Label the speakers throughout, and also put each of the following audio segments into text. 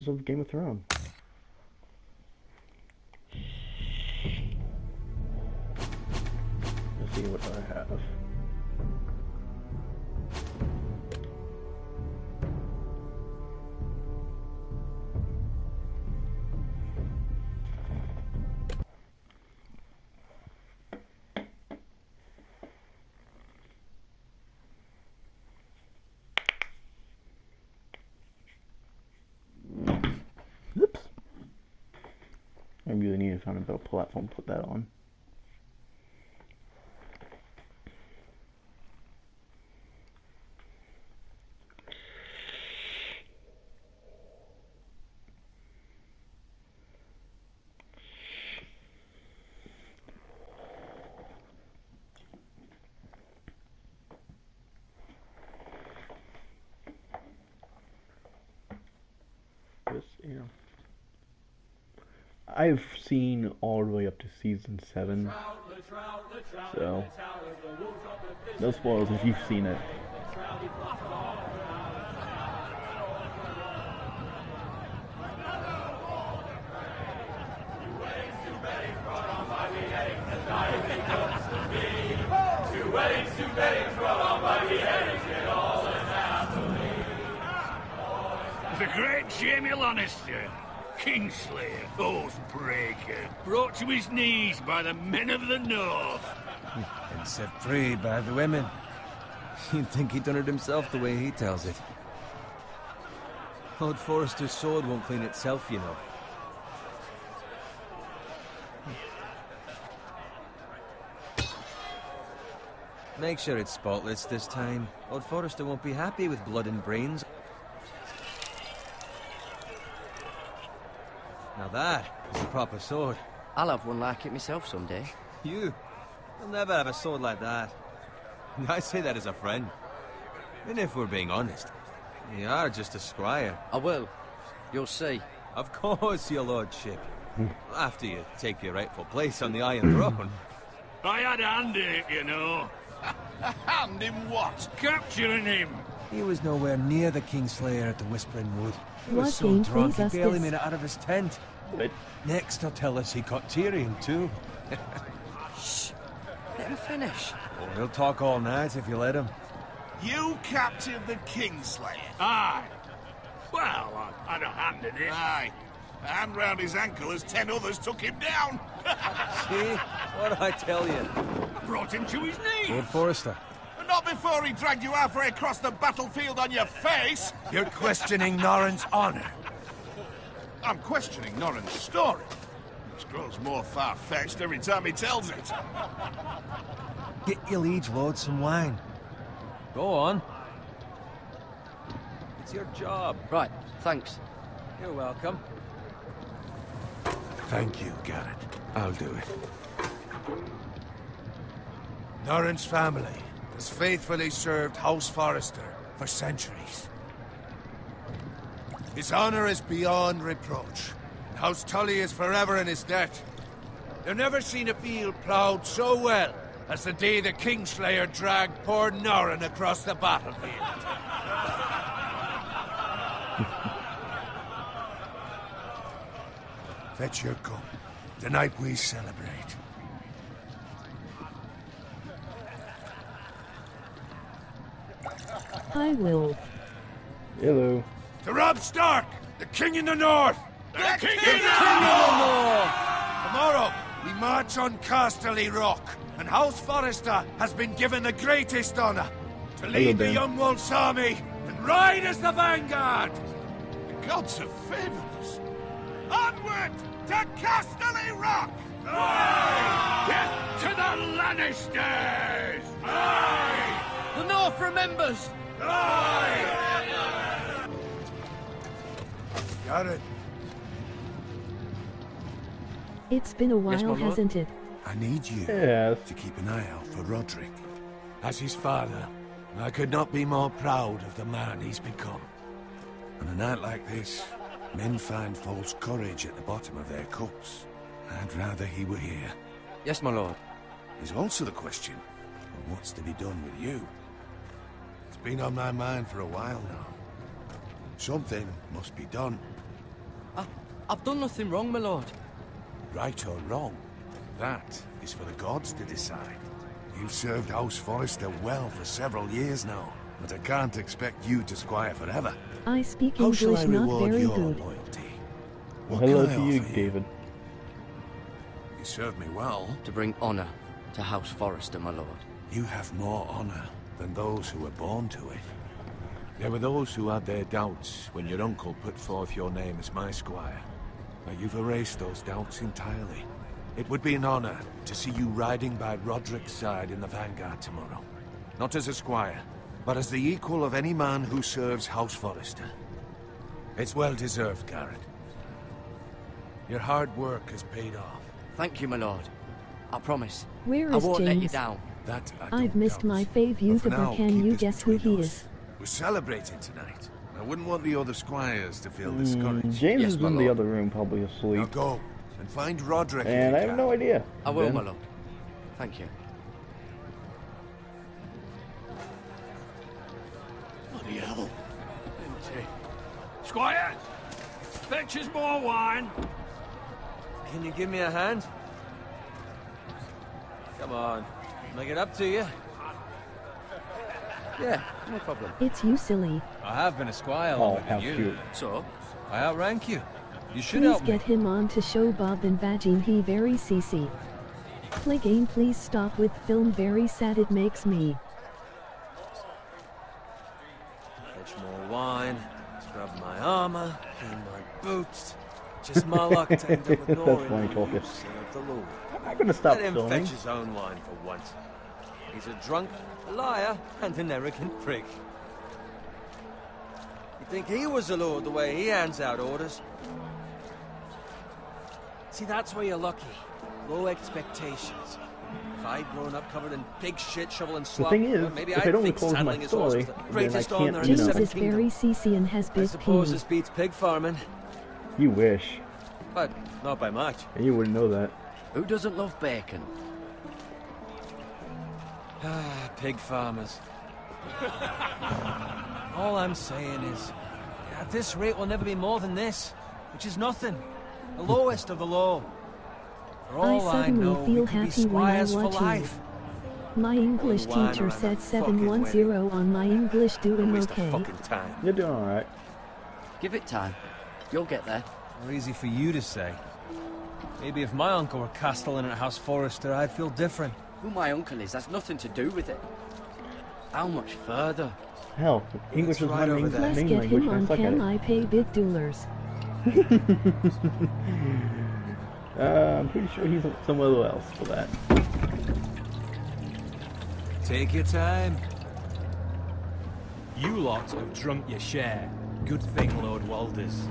Speaker 1: episodes of Game of Thrones. Let's see what I have. Oops. I really need to find a better platform to put that on. Yeah. I've seen all the way up to season 7, so no spoilers if you've seen it.
Speaker 2: The great Jaime Lannister, Kingslayer, Oathbreaker, brought to his knees by the men of the North.
Speaker 3: And set free by the women. You'd think he'd done it himself the way he tells it. Lord Forrester's sword won't clean itself, you know. Make sure it's spotless this time. Lord Forrester won't be happy with blood and brains. Now that is a proper sword.
Speaker 4: I'll have one like it myself someday.
Speaker 3: You'll never have a sword like that. I say that as a friend. And if we're being honest, you are just a squire.
Speaker 4: I will. You'll see.
Speaker 3: Of course, your lordship. After you take your rightful place on the Iron Throne.
Speaker 2: I had a hand in it, you know.
Speaker 5: A hand in what?
Speaker 2: Capturing him.
Speaker 3: He was nowhere near the Kingslayer at the Whispering Wood. He was
Speaker 6: What
Speaker 3: so
Speaker 6: game
Speaker 3: drunk he
Speaker 6: plays us
Speaker 3: barely
Speaker 6: this?
Speaker 3: made it out of his tent.
Speaker 1: But
Speaker 3: Next, he'll tell us he caught Tyrion, too.
Speaker 4: Shh. Let him finish.
Speaker 3: Oh, he'll talk all night if you let him.
Speaker 5: You captured the Kingslayer.
Speaker 2: Aye. Well, I had a hand in it.
Speaker 5: Aye. A hand round his ankle as 10 others took him down.
Speaker 3: See? What'd I tell you?
Speaker 2: Brought him to his knees.
Speaker 3: Lord Forrester.
Speaker 5: Not before he dragged you halfway across the battlefield on your face.
Speaker 7: You're questioning Norrin's honor.
Speaker 5: I'm questioning Norrin's story. It grows more far-fetched every time he tells it.
Speaker 3: Get your liege lord some wine. Go on. It's your job.
Speaker 4: Right, thanks.
Speaker 3: You're welcome.
Speaker 7: Thank you, Garrett. I'll do it. Norrin's family has faithfully served House Forrester for centuries. His honor is beyond reproach. House Tully is forever in his debt. They've never seen a field ploughed so well as the day the Kingslayer dragged poor Norrin across the battlefield. Fetch your cup. Tonight we celebrate.
Speaker 6: I will.
Speaker 1: hello.
Speaker 7: To Robb Stark, the King in the North!
Speaker 5: The King
Speaker 7: Tomorrow, we march on Casterly Rock, and House Forrester has been given the greatest honor to lead the
Speaker 1: Ben.
Speaker 7: Young Wolf's army and ride as the vanguard!
Speaker 5: The gods have favored us. Onward to Casterly Rock!
Speaker 2: Death to the Lannisters!
Speaker 4: The North remembers!
Speaker 7: Got it.
Speaker 6: It's been a
Speaker 4: Yes, my
Speaker 6: while,
Speaker 4: lord.
Speaker 6: hasn't it?
Speaker 7: I need you
Speaker 1: Yes.
Speaker 7: to keep an eye out for Roderick. As his father, I could not be more proud of the man he's become. On a night like this, men find false courage at the bottom of their cups. I'd rather he were here.
Speaker 4: Yes, my lord.
Speaker 7: There's also the question of what's to be done with you. It's been on my mind for a while now. Something must be done.
Speaker 4: I've done nothing wrong, my lord.
Speaker 7: Right or wrong, that is for the gods to decide. You've served House Forrester well for several years now, but I can't expect you to squire forever.
Speaker 6: I speak
Speaker 7: How shall I
Speaker 6: English not
Speaker 7: reward
Speaker 6: very
Speaker 7: your
Speaker 6: good.
Speaker 7: loyalty?
Speaker 1: Well,
Speaker 7: What
Speaker 1: hello
Speaker 7: can I
Speaker 1: to you,
Speaker 7: offer
Speaker 1: David.
Speaker 7: You served me well.
Speaker 4: To bring honour to House Forrester, my lord.
Speaker 7: You have more honor than those who were born to it. There were those who had their doubts when your uncle put forth your name as my squire. But you've erased those doubts entirely. It would be an honor to see you riding by Roderick's side in the vanguard tomorrow. Not as a squire, but as the equal of any man who serves House Forrester. It's well deserved, Garrett. Your hard work has paid off.
Speaker 4: Thank you, my lord. I promise.
Speaker 6: Where
Speaker 4: I
Speaker 6: is
Speaker 4: won't let you
Speaker 6: James?
Speaker 4: down.
Speaker 7: That I
Speaker 6: I've
Speaker 7: don't
Speaker 6: missed
Speaker 7: doubt.
Speaker 6: my fave
Speaker 7: But for
Speaker 6: YouTuber.
Speaker 7: now,
Speaker 6: Can
Speaker 7: keep
Speaker 6: you
Speaker 7: this
Speaker 6: guess who
Speaker 7: between
Speaker 6: he
Speaker 7: us.
Speaker 6: is?
Speaker 7: We're celebrating tonight. I wouldn't want the other squires to feel discouraged.
Speaker 1: James
Speaker 4: Yes,
Speaker 1: is
Speaker 4: my
Speaker 1: in the
Speaker 4: lord.
Speaker 1: other room, probably
Speaker 7: Now
Speaker 1: asleep.
Speaker 7: go and find Roderick. if
Speaker 1: And
Speaker 7: you
Speaker 1: I have
Speaker 7: can.
Speaker 1: no idea.
Speaker 4: I will,
Speaker 1: Ben.
Speaker 4: my lord. Thank you.
Speaker 2: Bloody hell. Empty. Squire! Fetch us more wine.
Speaker 3: Can you give me a hand? Come on. Make it up to you.
Speaker 4: Yeah, no problem.
Speaker 6: It's you, silly.
Speaker 3: I have been a squire
Speaker 1: Oh,
Speaker 3: longer
Speaker 1: how
Speaker 3: than you.
Speaker 1: cute.
Speaker 4: So,
Speaker 3: I outrank you. You should
Speaker 6: Please
Speaker 3: help me.
Speaker 6: get him on to show Bob and Vagine he very CC. Play game, please stop with film very sad it makes me.
Speaker 3: Fetch more wine. Scrub my armor. Clean my boots. Just my luck to end up with
Speaker 1: That's
Speaker 3: Norin
Speaker 1: funny
Speaker 3: who
Speaker 1: talking.
Speaker 3: served the Lord.
Speaker 1: I'm not gonna stop
Speaker 3: Let him
Speaker 1: filming.
Speaker 3: fetch his own wine for once. He's a drunk, a liar, and an arrogant prick. You think he was a lord the way he hands out orders? See, that's where you're lucky. Low expectations. If I'd grown up covered in pig shit, shovel, and
Speaker 1: The
Speaker 3: slop,
Speaker 1: thing is,
Speaker 3: well, maybe
Speaker 1: if
Speaker 3: I'd
Speaker 1: it only
Speaker 3: think
Speaker 1: closes my
Speaker 3: saddling his horse
Speaker 1: story,
Speaker 3: was the
Speaker 1: then I
Speaker 3: greatest
Speaker 1: can't
Speaker 3: honor in
Speaker 1: you
Speaker 3: the
Speaker 6: James
Speaker 1: know.
Speaker 3: Seven
Speaker 6: is very
Speaker 3: Kingdoms.
Speaker 6: CC and has
Speaker 3: I
Speaker 6: big
Speaker 3: suppose
Speaker 6: penis.
Speaker 3: this beats pig farming,
Speaker 1: You wish.
Speaker 3: but not by much.
Speaker 1: And you wouldn't know that.
Speaker 4: who doesn't love bacon?
Speaker 3: Ah, pig farmers. All I'm saying is, at this rate we'll never be more than this, which is nothing. The lowest of the low. For all I
Speaker 6: suddenly
Speaker 3: know,
Speaker 6: feel
Speaker 3: we could be
Speaker 6: happy when I
Speaker 3: squires for
Speaker 6: watch you.
Speaker 3: life.
Speaker 6: My English
Speaker 3: One wine
Speaker 6: teacher
Speaker 3: around
Speaker 6: said
Speaker 3: that fucking
Speaker 6: 710 on my English doing
Speaker 3: Waste
Speaker 6: okay.
Speaker 3: of fucking time.
Speaker 1: You're doing alright.
Speaker 4: Give it time. You'll get there.
Speaker 3: Not easy for you to say. Maybe if my uncle were castellan at House Forrester, I'd feel different.
Speaker 4: Who my uncle is has nothing to do with it. How much further?
Speaker 1: Hell, English is
Speaker 3: right
Speaker 1: my
Speaker 3: over
Speaker 1: main,
Speaker 3: there.
Speaker 6: Let's
Speaker 1: main
Speaker 6: get
Speaker 1: language
Speaker 6: him
Speaker 1: and I
Speaker 6: on
Speaker 1: suck at
Speaker 6: Can
Speaker 1: it.
Speaker 6: I Pay Big Dollars?
Speaker 1: I'm pretty sure he's somewhere else for that.
Speaker 3: Take your time.
Speaker 8: You lot have drunk your share. Good thing Lord Walder's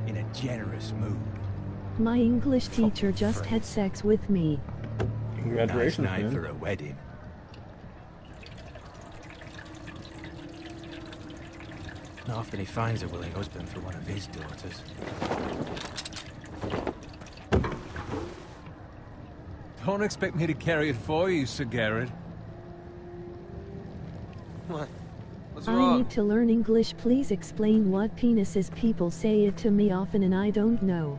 Speaker 8: in a generous mood.
Speaker 6: My English teacher just had sex with me.
Speaker 1: Congratulations,
Speaker 8: Nice night
Speaker 1: man.
Speaker 8: for a wedding. Not often he finds a willing husband for one of his daughters.
Speaker 3: Don't expect me to carry it for you, Sir Garrett. What? What's
Speaker 6: I
Speaker 3: wrong?
Speaker 6: need to learn English. Please explain what penis is. People say it to me often and I don't know.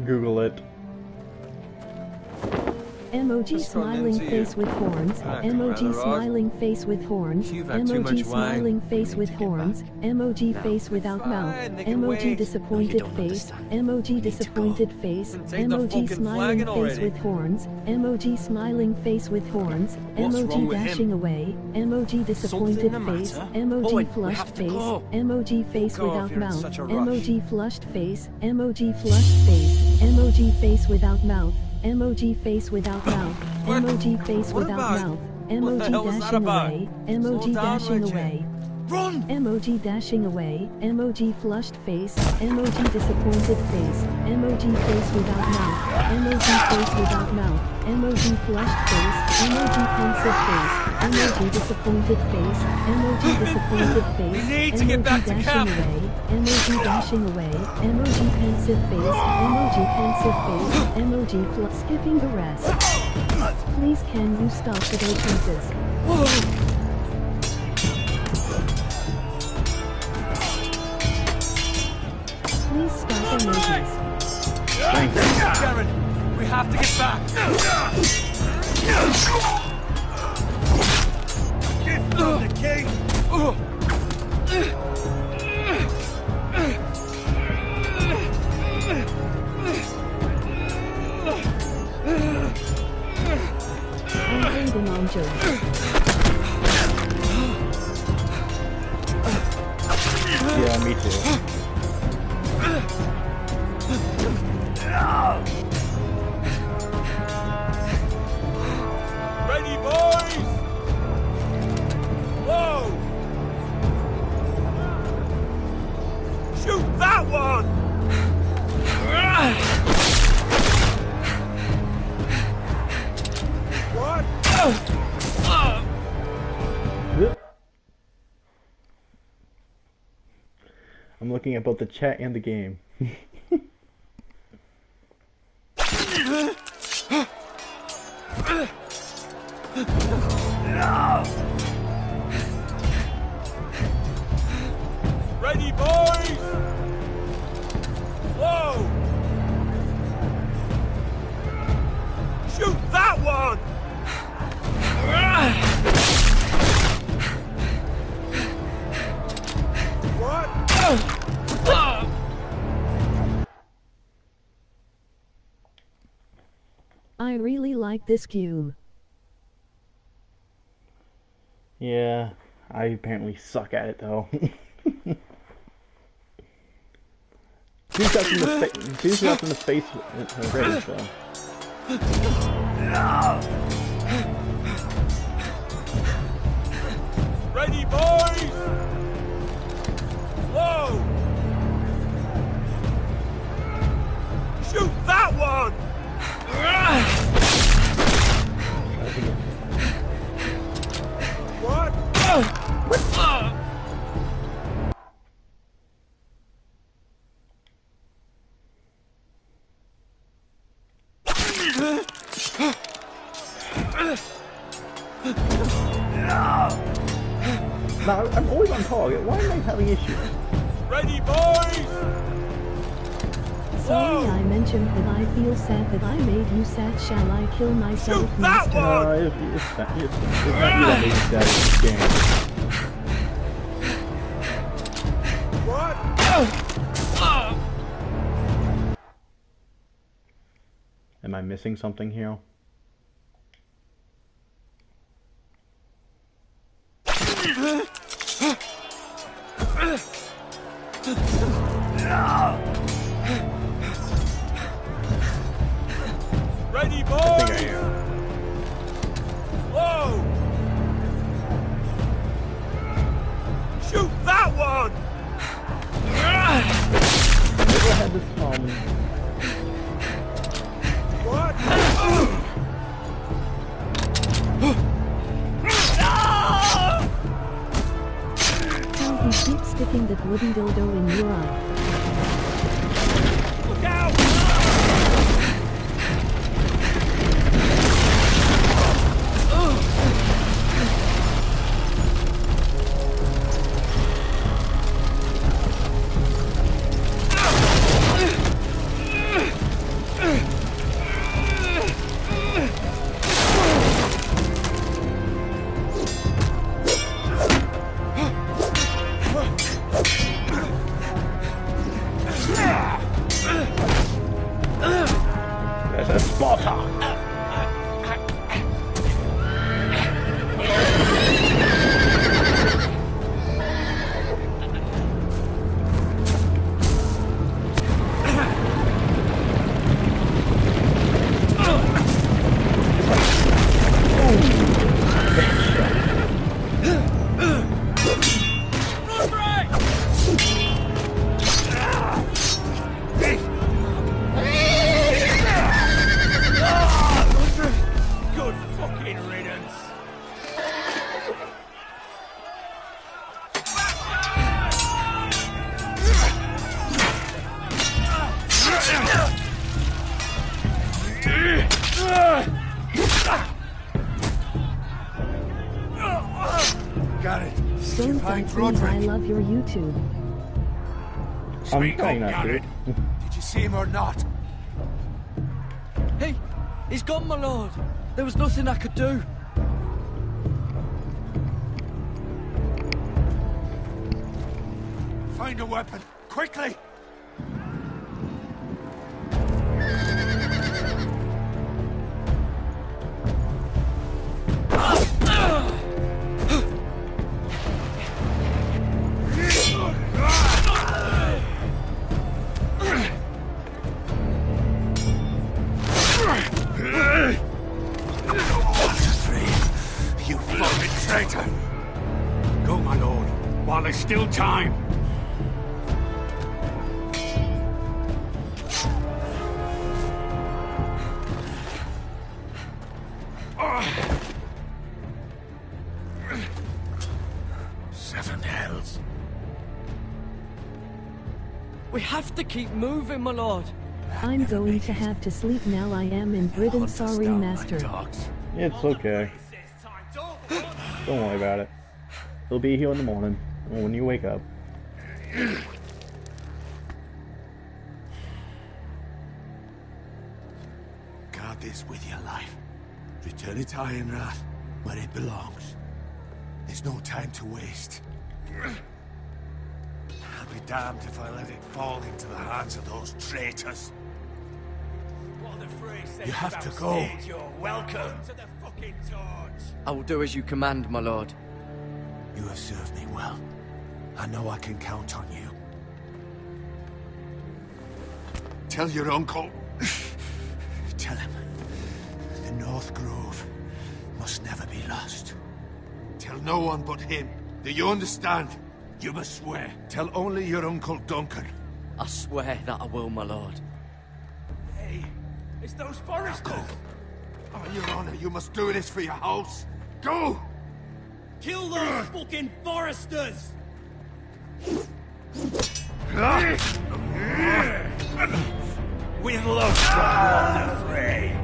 Speaker 1: Google it.
Speaker 6: Emoji
Speaker 3: What's thrown
Speaker 6: smiling
Speaker 3: into you?
Speaker 6: face with horns.
Speaker 3: Acting
Speaker 6: Emoji
Speaker 3: rather odd.
Speaker 6: smiling face with horns.
Speaker 3: You've had too much
Speaker 6: Emoji
Speaker 3: wine.
Speaker 6: smiling face
Speaker 8: You
Speaker 6: with
Speaker 8: need to get
Speaker 6: horns. Emoji face without
Speaker 3: Fine,
Speaker 6: mouth.
Speaker 3: they can
Speaker 6: Emoji
Speaker 3: wait.
Speaker 6: disappointed
Speaker 4: don't
Speaker 6: face.
Speaker 4: understand.
Speaker 6: Emoji
Speaker 4: need to
Speaker 6: disappointed face.
Speaker 3: Then take the
Speaker 6: Emoji
Speaker 3: fucking
Speaker 6: smiling
Speaker 3: flagon
Speaker 6: face
Speaker 3: already.
Speaker 6: with horns. Emoji smiling face with horns.
Speaker 3: What's wrong
Speaker 6: Emoji
Speaker 3: with him?
Speaker 6: dashing away. Emoji disappointed
Speaker 3: the
Speaker 6: face.
Speaker 3: matter?
Speaker 6: Emoji
Speaker 4: Owen, we
Speaker 6: flushed
Speaker 4: have to
Speaker 6: face.
Speaker 4: go.
Speaker 6: Emoji face
Speaker 3: Go if
Speaker 6: without
Speaker 3: you're in
Speaker 6: mouth.
Speaker 3: such a rush.
Speaker 6: Emoji flushed face. Emoji flushed face. Emoji face without mouth. Emoji face without mouth.
Speaker 3: What?
Speaker 6: Emoji face
Speaker 3: What
Speaker 6: without
Speaker 3: about?
Speaker 6: mouth.
Speaker 3: What the
Speaker 6: Emoji
Speaker 3: hell was that
Speaker 6: dashing
Speaker 3: about?
Speaker 6: away.
Speaker 3: Slow
Speaker 6: Emoji
Speaker 3: down,
Speaker 6: dashing
Speaker 3: would you?
Speaker 6: away.
Speaker 3: Run!
Speaker 6: Emoji dashing away. Emoji flushed face. Emoji disappointed face. Emoji face without mouth. Emoji face without mouth. Emoji flushed face. Emoji pensive face. Emoji disappointed face. Emoji disappointed face.
Speaker 3: We need to get
Speaker 6: Emoji
Speaker 3: back to
Speaker 6: dashing
Speaker 3: camp.
Speaker 6: away. Emoji dashing away. Emoji pensive face. Emoji pensive face. Emoji skipping the rest. Please can you stop the pieces? Please stop emojis.
Speaker 1: Thanks.
Speaker 8: Garen, we have to get back.
Speaker 5: Gift from the king!
Speaker 6: I'm holding on, Joe.
Speaker 1: Yeah, me too.
Speaker 8: Ready, boys? Whoa! Shoot that one! What?
Speaker 1: I'm looking at both the chat and the game.
Speaker 8: Ready, boys? Whoa! Shoot that one! What?
Speaker 6: I really like this cube.
Speaker 1: Yeah, I apparently suck at it though. Two shots in the face already, so.
Speaker 8: Ready, boys? Whoa! Shoot that one! What?
Speaker 1: No, I'm always on target. Why am I having issues?
Speaker 8: Ready, boys?
Speaker 6: Sorry, I mentioned that I feel sad that I made you sad. Shall I kill myself,
Speaker 8: Shoot that
Speaker 6: master?
Speaker 8: one!
Speaker 1: No, it's not you that made me sad in this game.
Speaker 8: What?
Speaker 1: Am I missing something here?
Speaker 8: Ready,
Speaker 1: I
Speaker 8: boys?
Speaker 1: think I am.
Speaker 8: Whoa! Shoot that one!
Speaker 1: Never had this problem.
Speaker 8: What?
Speaker 6: How he keeps sticking that wooden dildo in your eye.
Speaker 8: Look out!
Speaker 1: There's a spotter!
Speaker 8: Good fucking riddance.
Speaker 7: Got it.
Speaker 6: Don't
Speaker 7: Find
Speaker 6: that means I
Speaker 7: Roderick.
Speaker 6: love your YouTube.
Speaker 1: I'm
Speaker 5: Speak
Speaker 1: trying
Speaker 5: up,
Speaker 1: not to.
Speaker 5: Garrett.
Speaker 7: Did you see him or not?
Speaker 4: He's gone, my lord. There was nothing I could do.
Speaker 7: Find a weapon, quickly!
Speaker 2: There's still time.
Speaker 7: Seven hells.
Speaker 4: We have to keep moving, my lord.
Speaker 6: I'm going to have to sleep now. I am in Britain. Sorry, master.
Speaker 1: It's okay. Don't worry about it. He'll be here in the morning, or when you wake up.
Speaker 7: Guard this with your life. Return it to Ironrath, where it belongs. There's no time to waste. I'll be damned if I let it fall into the hands of those traitors. You have to go.
Speaker 2: You're welcome to the fucking torch.
Speaker 4: I will do as you command, my lord.
Speaker 7: You have served me well. I know I can count on you. Tell your uncle. Tell him. The North Grove must never be lost. Tell no one but him. Do you understand? You must swear. Tell only your Uncle Duncan.
Speaker 4: I swear that I will, my lord.
Speaker 2: Hey, it's those foresters.
Speaker 7: On your honor, you must do this for your house. Go!
Speaker 2: Kill those fucking foresters! With love from the fray.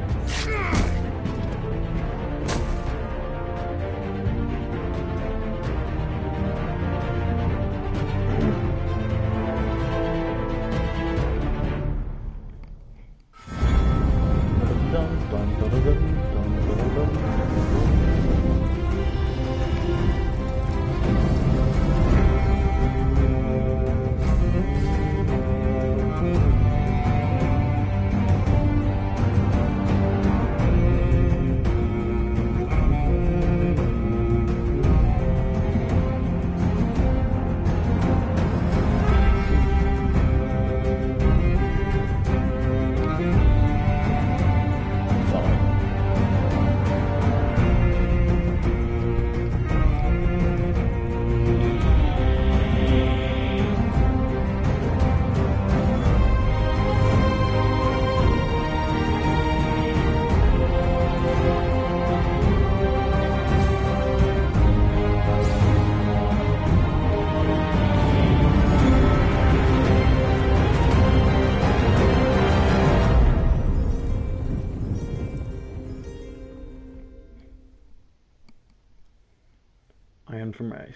Speaker 1: Iron from ice.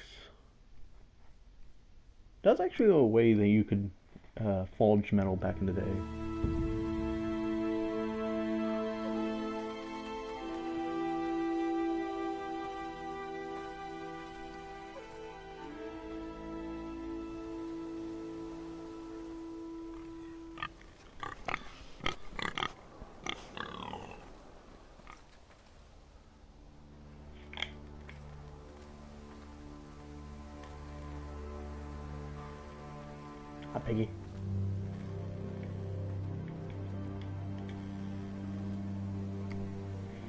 Speaker 1: That's actually a way that you could forge metal back in the day. Hi, Peggy.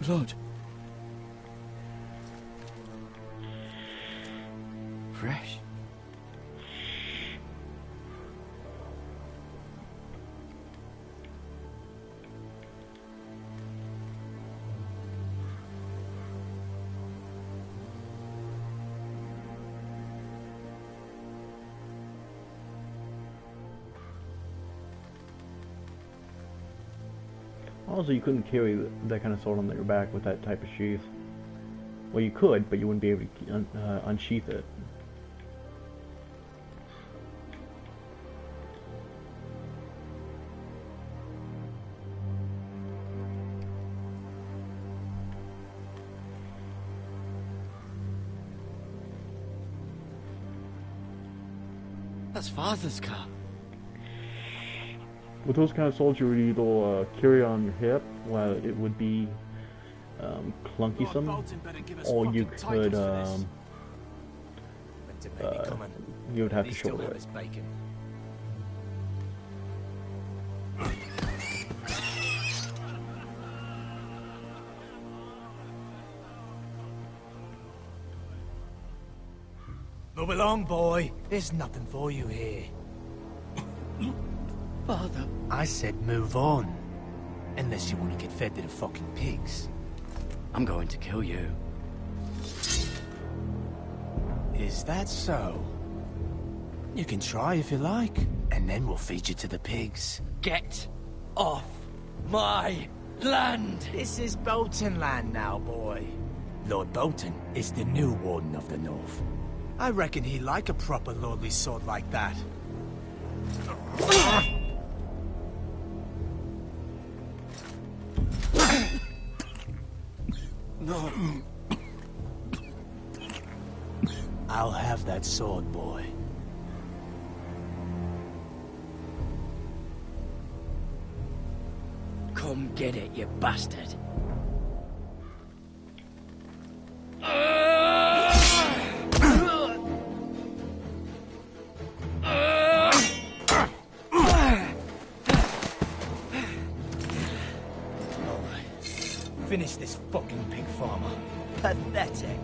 Speaker 4: Lord. Fresh.
Speaker 1: Also, you couldn't carry that kind of sword on your back with that type of sheath. Well, you could, but you wouldn't be able to unsheath it.
Speaker 4: That's Father's car.
Speaker 1: With those kind of swords, you would either carry on your hip, while it would be clunky-some, or you could you would have to shoulder it.
Speaker 8: Move along, boy. There's nothing for you here.
Speaker 4: Father.
Speaker 8: I said move on. Unless you want to get fed to the fucking pigs.
Speaker 4: I'm going to kill you.
Speaker 8: Is that so? You can try if you like, and then we'll feed you to the pigs.
Speaker 4: Get off my land!
Speaker 8: This is Bolton land now, boy. Lord Bolton is the new Warden of the North. I reckon he'd like a proper lordly sword like that.
Speaker 4: No.
Speaker 8: I'll have that sword, boy.
Speaker 4: Come get it, you bastard.
Speaker 8: Finish this fucking pig farmer. Pathetic.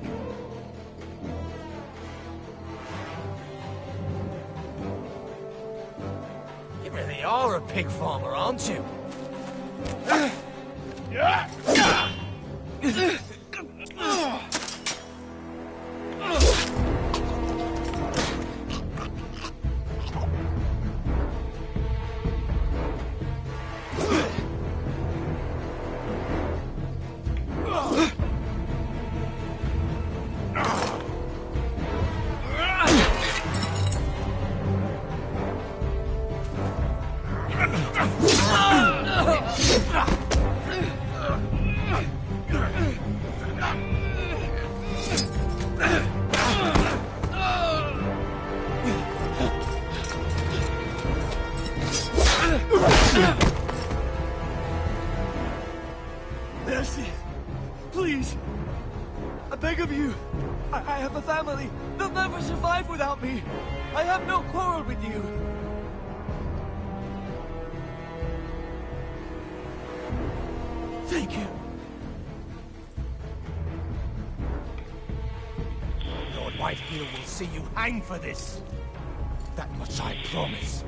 Speaker 8: You really are a pig farmer, aren't you? Mercy! Please! I beg of you! I have a family! They'll never survive without me! I have no quarrel with you! Thank you! Lord Whitehill will see you hang for this! That much I promise!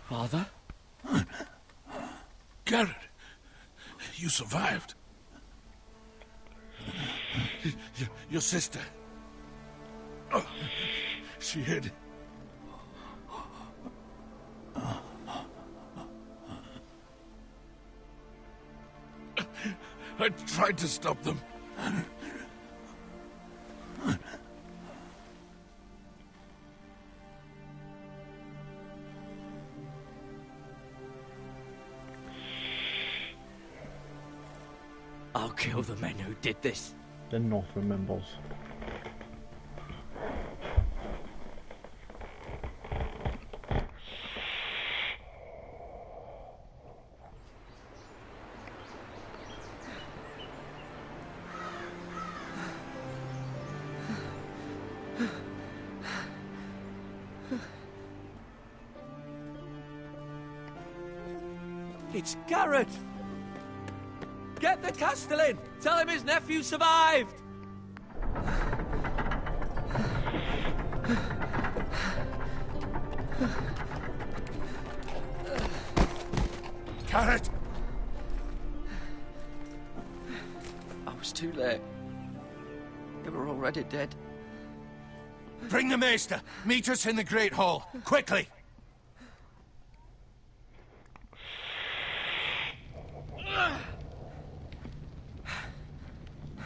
Speaker 4: Father?
Speaker 5: Garrett, you survived. Your sister. Oh, she hid. I tried to stop them.
Speaker 4: I'll kill the men who did this.
Speaker 1: The North remembers.
Speaker 8: It's Garrett! Get the Castellan! Tell him his nephew survived!
Speaker 5: Garrett!
Speaker 4: I was too late. They were already dead.
Speaker 7: Bring the Maester! Meet us in the Great Hall! Quickly!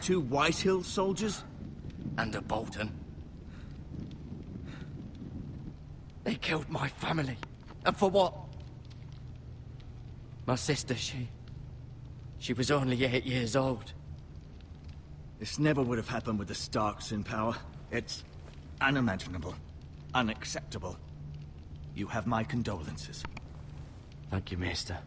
Speaker 9: Two Whitehill soldiers?
Speaker 4: And a Bolton. They killed my family. And for what? My sister, she was only 8 years old.
Speaker 9: This never would have happened with the Starks in power. It's unimaginable. Unacceptable. You have my condolences.
Speaker 4: Thank you, Maester.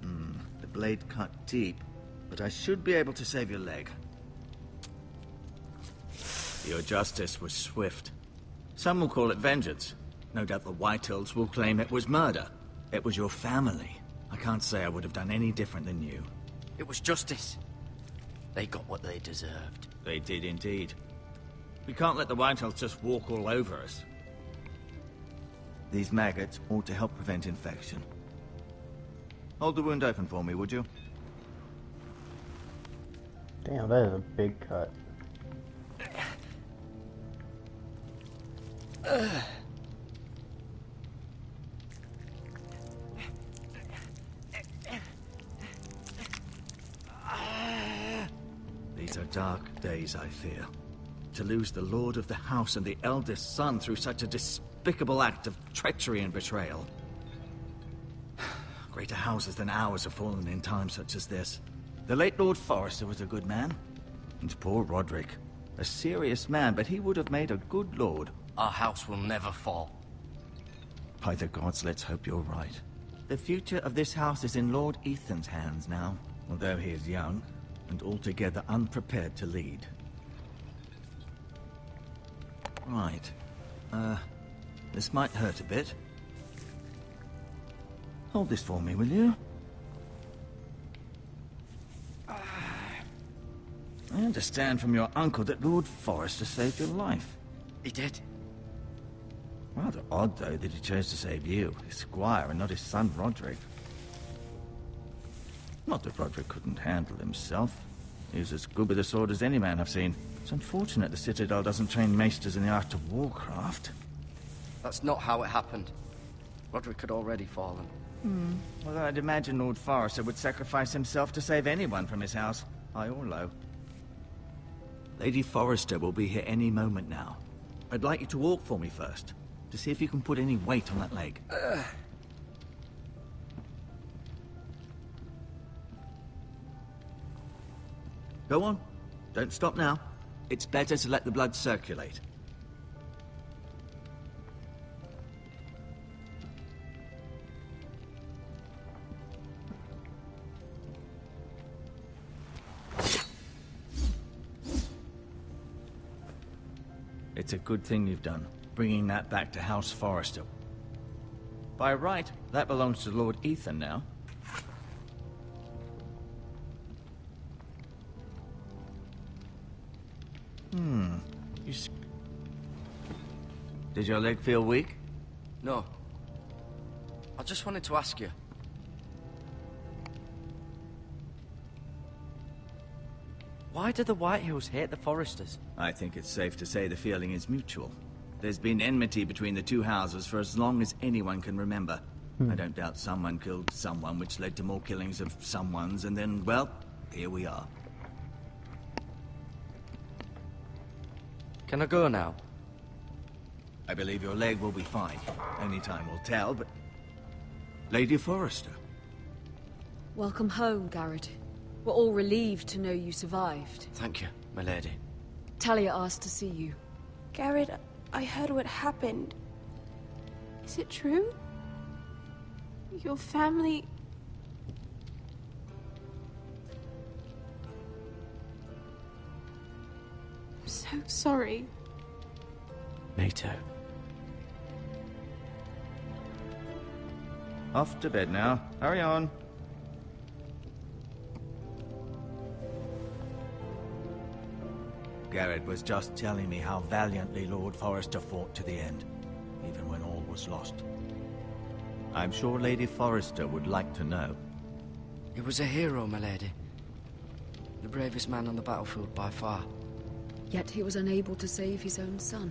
Speaker 9: The blade cut deep, but I should be able to save your leg. Your justice was swift. Some will call it vengeance. No doubt the Whitehills will claim it was murder. It was your family. I can't say I would have done any different than you.
Speaker 4: It was justice. They got what they deserved.
Speaker 9: They did indeed. We can't let the Whitehills just walk all over us. These maggots ought to help prevent infection. Hold the wound open for me, would you?
Speaker 1: Damn, that is a big cut.
Speaker 9: These are dark days, I fear. To lose the Lord of the House and the eldest son through such a despicable act of treachery and betrayal. Greater houses than ours have fallen in times such as this. The late Lord Forrester was a good man. And poor Roderick. A serious man, but he would have made a good lord.
Speaker 4: Our house will never fall.
Speaker 9: By the gods, let's hope you're right. The future of this house is in Lord Ethan's hands now, although he is young and altogether unprepared to lead. Right. This might hurt a bit. Hold this for me, will you? I understand from your uncle that Lord Forrester saved your life.
Speaker 4: He did.
Speaker 9: Rather odd, though, that he chose to save you, his squire, and not his son Roderick. Not that Roderick couldn't handle himself. He was as good with a sword as any man I've seen. It's unfortunate the Citadel doesn't train maesters in the art of warcraft.
Speaker 4: That's not how it happened. Roderick had already fallen.
Speaker 9: Well, I'd imagine Lord Forrester would sacrifice himself to save anyone from his house, high or low. Lady Forrester will be here any moment now. I'd like you to walk for me first, to see if you can put any weight on that leg. Go on. Don't stop now. It's better to let the blood circulate. It's a good thing you've done, bringing that back to House Forrester. By right, that belongs to Lord Ethan now. Did your leg feel weak?
Speaker 4: No. I just wanted to ask you. Why do the Whitehills hate the Forresters?
Speaker 9: I think it's safe to say the feeling is mutual. There's been enmity between the two houses for as long as anyone can remember. I don't doubt someone killed someone, which led to more killings of someones, and then, well, here we are.
Speaker 4: Can I go now?
Speaker 9: I believe your leg will be fine. Only time will tell, but... Lady Forrester.
Speaker 10: Welcome home, Garrett. We're all relieved to know you survived.
Speaker 4: Thank you, my lady.
Speaker 10: Talia asked to see you.
Speaker 11: Garrett, I heard what happened. Is it true? Your family... I'm so sorry.
Speaker 4: Me too.
Speaker 9: Off to bed now. Hurry on. Garrett was just telling me how valiantly Lord Forrester fought to the end, even when all was lost. I'm sure Lady Forrester would like to know.
Speaker 4: He was a hero, my lady. The bravest man on the battlefield by far.
Speaker 10: Yet he was unable to save his own son.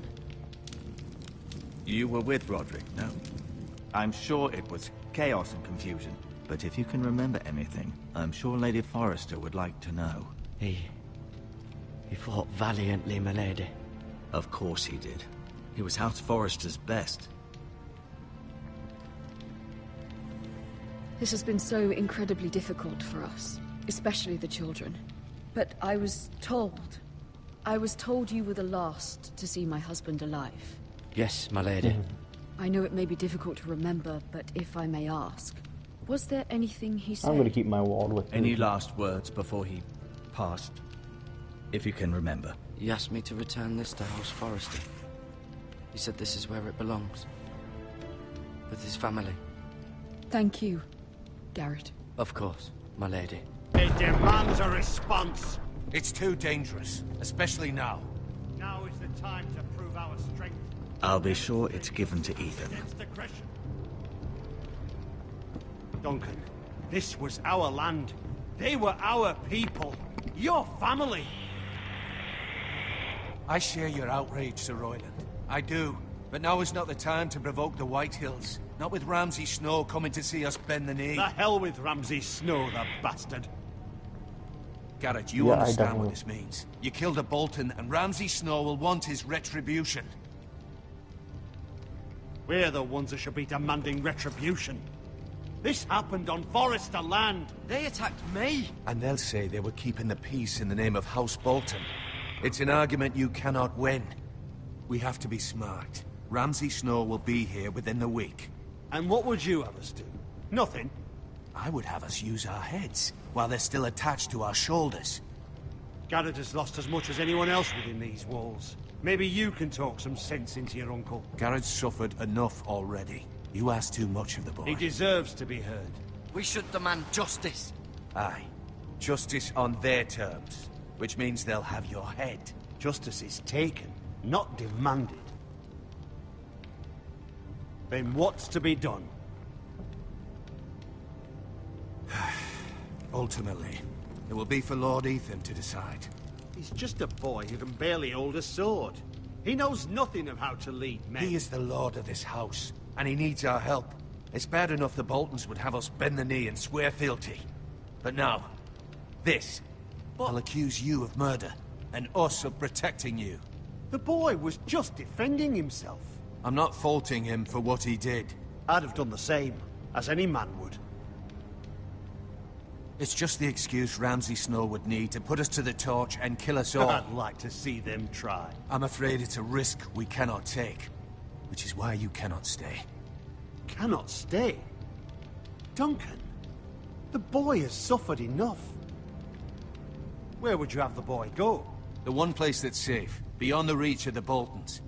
Speaker 9: You were with Roderick, no? I'm sure it was chaos and confusion. But if you can remember anything, I'm sure Lady Forrester would like to know.
Speaker 4: He fought valiantly, my lady.
Speaker 9: Of course he did. He was House Forrester's best.
Speaker 10: This has been so incredibly difficult for us, especially the children. But I was told you were the last to see my husband alive.
Speaker 4: Yes, my lady.
Speaker 10: I know it may be difficult to remember, but if I may ask, was there anything he said?
Speaker 1: I'm gonna keep my ward with me.
Speaker 9: Any last words before he passed? If you can remember.
Speaker 4: He asked me to return this to House Forrester. He said this is where it belongs. With his family.
Speaker 10: Thank you, Garrett.
Speaker 4: Of course, my lady.
Speaker 2: It demands a response.
Speaker 7: It's too dangerous, especially now.
Speaker 2: Now is the time to prove our strength.
Speaker 9: I'll be sure it's given to Ethan.
Speaker 2: Against aggression. Duncan, this was our land. They were our people. Your family.
Speaker 7: I share your outrage, Sir Royland. I do. But now is not the time to provoke the Whitehills. Not with Ramsay Snow coming to see us bend the knee.
Speaker 2: The hell with Ramsay Snow, the bastard.
Speaker 7: Garrett, you understand what this means. You killed a Bolton, and Ramsay Snow will want his retribution.
Speaker 2: We're the ones that should be demanding retribution. This happened on Forrester land.
Speaker 4: They attacked me.
Speaker 7: And they'll say they were keeping the peace in the name of House Bolton. It's an argument you cannot win. We have to be smart. Ramsay Snow will be here within the week.
Speaker 2: And what would you have us do? Nothing?
Speaker 7: I would have us use our heads, while they're still attached to our shoulders.
Speaker 2: Garrett has lost as much as anyone else within these walls. Maybe you can talk some sense into your uncle.
Speaker 7: Garrett's suffered enough already. You ask too much of the boy.
Speaker 2: He deserves to be heard.
Speaker 4: We should demand justice.
Speaker 7: Aye. Justice on their terms. Which means they'll have your head.
Speaker 2: Justice is taken, not demanded. Then what's to be done?
Speaker 7: Ultimately, it will be for Lord Ethan to decide.
Speaker 2: He's just a boy who can barely hold a sword. He knows nothing of how to lead men.
Speaker 7: He is the lord of this house, and he needs our help. It's bad enough the Boltons would have us bend the knee and swear fealty. But now, this. I'll accuse you of murder, and us of protecting you.
Speaker 2: The boy was just defending himself.
Speaker 7: I'm not faulting him for what he did.
Speaker 2: I'd have done the same, as any man would.
Speaker 7: It's just the excuse Ramsay Snow would need to put us to the torch and kill us all.
Speaker 2: I'd like to see them try.
Speaker 7: I'm afraid it's a risk we cannot take, which is why you cannot stay.
Speaker 2: Cannot stay? Duncan, the boy has suffered enough. Where would you have the boy go?
Speaker 7: The one place that's safe, beyond the reach of the Boltons.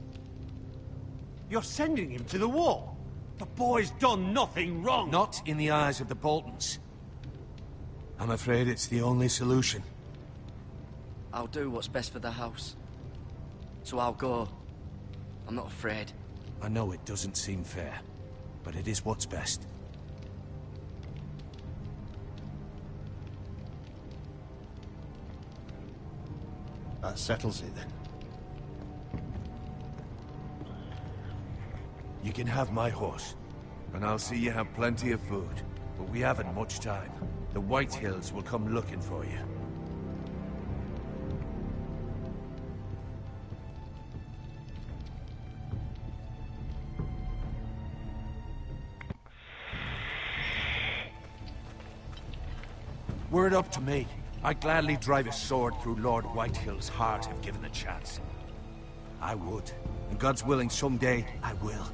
Speaker 2: You're sending him to the wall? The boy's done nothing wrong!
Speaker 7: Not in the eyes of the Boltons. I'm afraid it's the only solution.
Speaker 4: I'll do what's best for the house. So I'll go. I'm not afraid.
Speaker 7: I know it doesn't seem fair, but it is what's best.
Speaker 2: That settles it then.
Speaker 7: You can have my horse, and I'll see you have plenty of food. But we haven't much time. The Whitehills will come looking for you. Were it up to me, I'd gladly drive a sword through Lord Whitehill's heart if given the chance. I would. And God's willing, someday I will.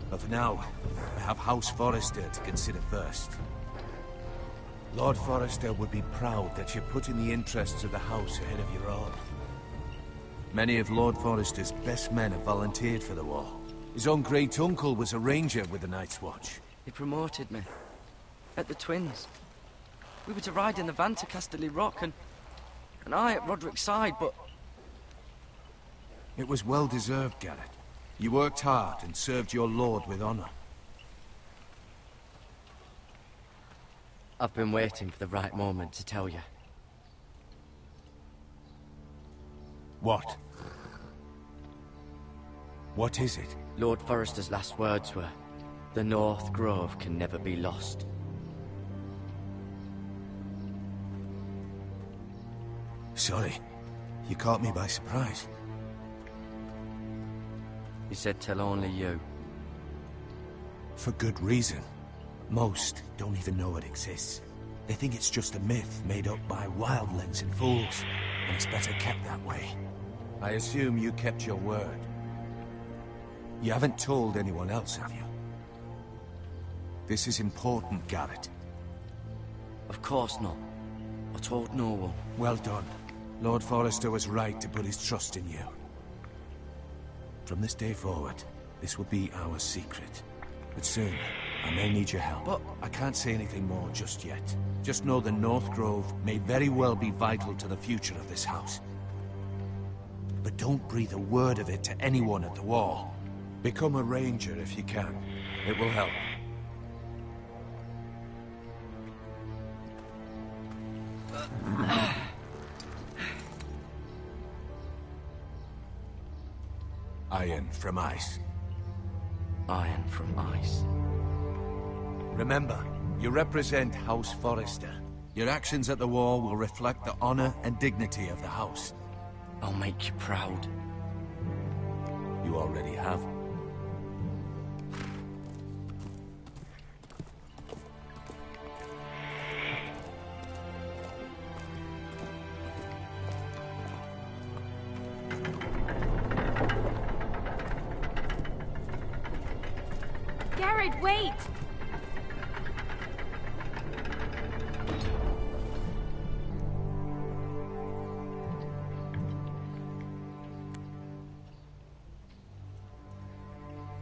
Speaker 7: But for now, I have House Forrester to consider first. Lord Forrester would be proud that you're putting the interests of the house ahead of your own. Many of Lord Forrester's best men have volunteered for the war. His own great-uncle was a ranger with the Night's Watch.
Speaker 4: He promoted me. At the Twins. We were to ride in the van to Casterly Rock, and I at Roderick's side, but...
Speaker 7: It was well-deserved, Garrett. You worked hard and served your lord with honor.
Speaker 4: I've been waiting for the right moment to tell you.
Speaker 7: What? What is it?
Speaker 4: Lord Forrester's last words were, "The North Grove can never be lost."
Speaker 7: Sorry. You caught me by surprise.
Speaker 4: He said tell only you.
Speaker 7: For good reason. Most don't even know it exists. They think it's just a myth made up by wildlings and fools, and it's better kept that way. I assume you kept your word. You haven't told anyone else, have you? This is important, Garrett.
Speaker 4: Of course not. I told no one.
Speaker 7: Well done. Lord Forrester was right to put his trust in you. From this day forward, this will be our secret. But soon, I may need your help. But I can't say anything more just yet. Just know the North Grove may very well be vital to the future of this house. But don't breathe a word of it to anyone at the wall. Become a ranger if you can. It will help. Iron from ice.
Speaker 4: Iron from ice.
Speaker 7: Remember, you represent House Forrester. Your actions at the war will reflect the honor and dignity of the house.
Speaker 4: I'll make you proud.
Speaker 7: You already have.
Speaker 11: Garrett, wait!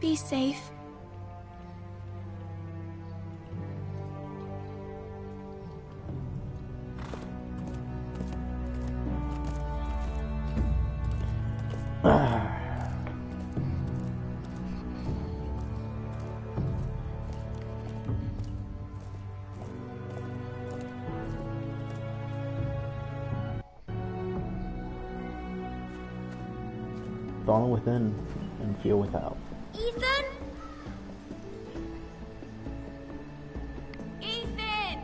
Speaker 11: Be safe.
Speaker 1: Follow within and feel without.
Speaker 11: Ethan? Ethan!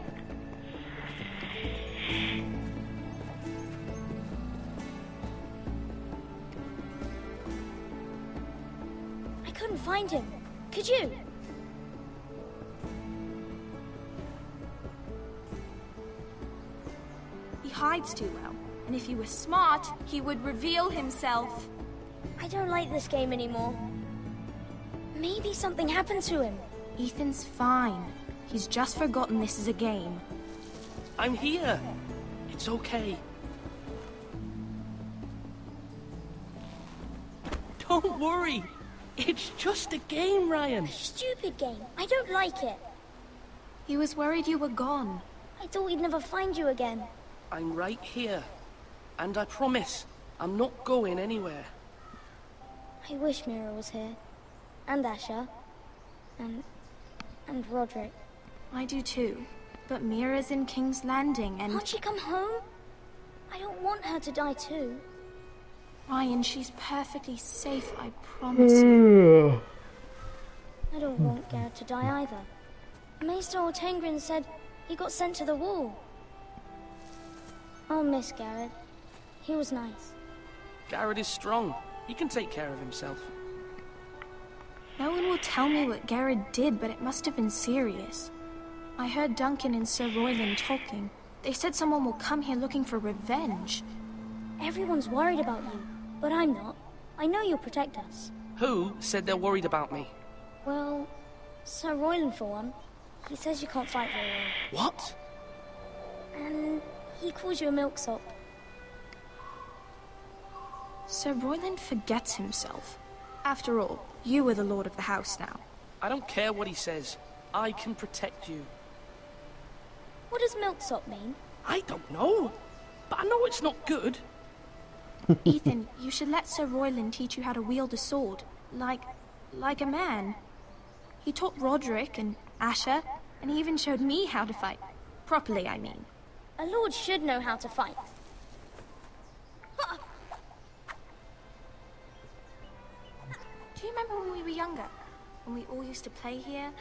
Speaker 12: I couldn't find him. Could you?
Speaker 11: He hides too well, and if he was smart, he would reveal himself.
Speaker 12: I don't like this game anymore. Maybe something happened to him.
Speaker 11: Ethan's fine. He's just forgotten this is a game.
Speaker 4: I'm here. It's okay. Don't worry. It's just a game, Ryan.
Speaker 12: Stupid game. I don't like it.
Speaker 11: He was worried you were gone.
Speaker 12: I thought we'd never find you again.
Speaker 4: I'm right here. And I promise, I'm not going anywhere.
Speaker 12: I wish Mira was here. And Asher. And Roderick.
Speaker 11: I do too. But Mira's in King's Landing and...
Speaker 12: Can't she come home? I don't want her to die too.
Speaker 11: Ryan, she's perfectly safe, I promise you.
Speaker 12: I don't want Garrett to die either. Maester Ortengrin said he got sent to the wall. I'll miss Garrett. He was nice.
Speaker 4: Garrett is strong. He can take care of himself.
Speaker 11: No one will tell me what Garrett did, but it must have been serious. I heard Duncan and Sir Royland talking. They said someone will come here looking for revenge.
Speaker 12: Everyone's worried about you, but I'm not. I know you'll protect us.
Speaker 4: Who said they're worried about me?
Speaker 12: Well, Sir Royland for one. He says you can't fight very well.
Speaker 4: What?
Speaker 12: And he calls you a milksop.
Speaker 11: Sir Royland forgets himself. After all, you are the lord of the house now.
Speaker 4: I don't care what he says. I can protect you.
Speaker 12: What does milksop mean?
Speaker 4: I don't know. But I know it's not good.
Speaker 11: Ethan, you should let Sir Royland teach you how to wield a sword. Like a man. He taught Roderick and Asher, and he even showed me how to fight. Properly, I mean.
Speaker 12: A lord should know how to fight.
Speaker 11: Do you remember when we were younger? When we all used to play here?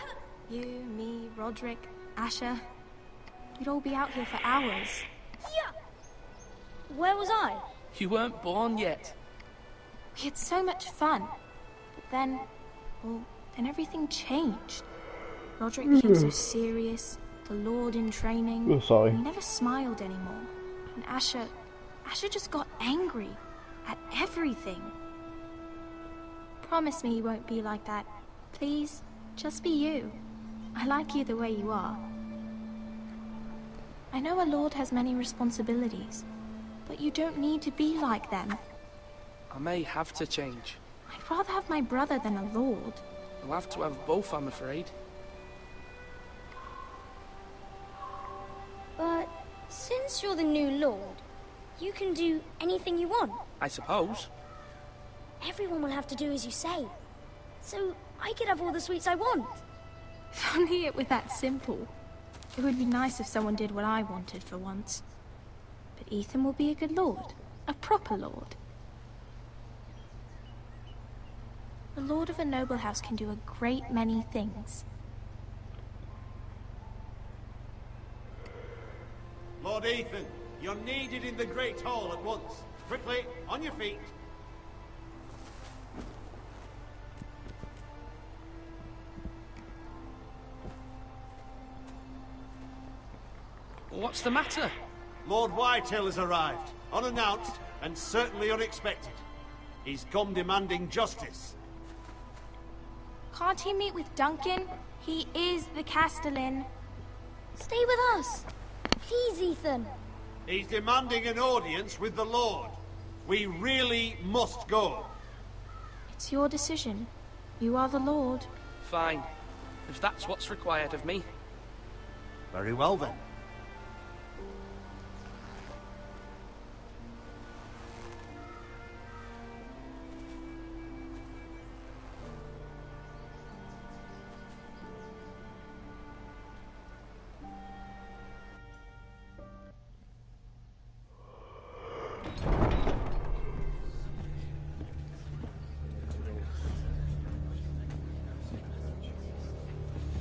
Speaker 11: You, me, Roderick, Asher. We'd all be out here for hours.
Speaker 12: Yeah. Where was I?
Speaker 4: You weren't born yet.
Speaker 11: We had so much fun. But then, well, then everything changed. Roderick became so serious, the Lord in training.
Speaker 1: Oh, sorry.
Speaker 11: And he never smiled anymore. And Asher just got angry at everything. Promise me you won't be like that. Please, just be you. I like you the way you are. I know a lord has many responsibilities, but you don't need to be like them.
Speaker 4: I may have to change.
Speaker 11: I'd rather have my brother than a lord.
Speaker 4: You'll have to have both, I'm afraid.
Speaker 12: But since you're the new lord, you can do anything you want.
Speaker 4: I suppose.
Speaker 12: Everyone will have to do as you say. So I could have all the sweets I want.
Speaker 11: If only it were that simple. It would be nice if someone did what I wanted for once. But Ethan will be a good lord. A proper lord. The lord of a noble house can do a great many things.
Speaker 13: Lord Ethan, you're needed in the Great Hall at once. Quickly, on your feet.
Speaker 4: What's the matter?
Speaker 13: Lord Whitehill has arrived, unannounced and certainly unexpected. He's come demanding justice.
Speaker 11: Can't he meet with Duncan? He is the Castellan.
Speaker 12: Stay with us. Please, Ethan.
Speaker 13: He's demanding an audience with the Lord. We really must go.
Speaker 11: It's your decision. You are the Lord.
Speaker 4: Fine. If that's what's required of me.
Speaker 13: Very well then.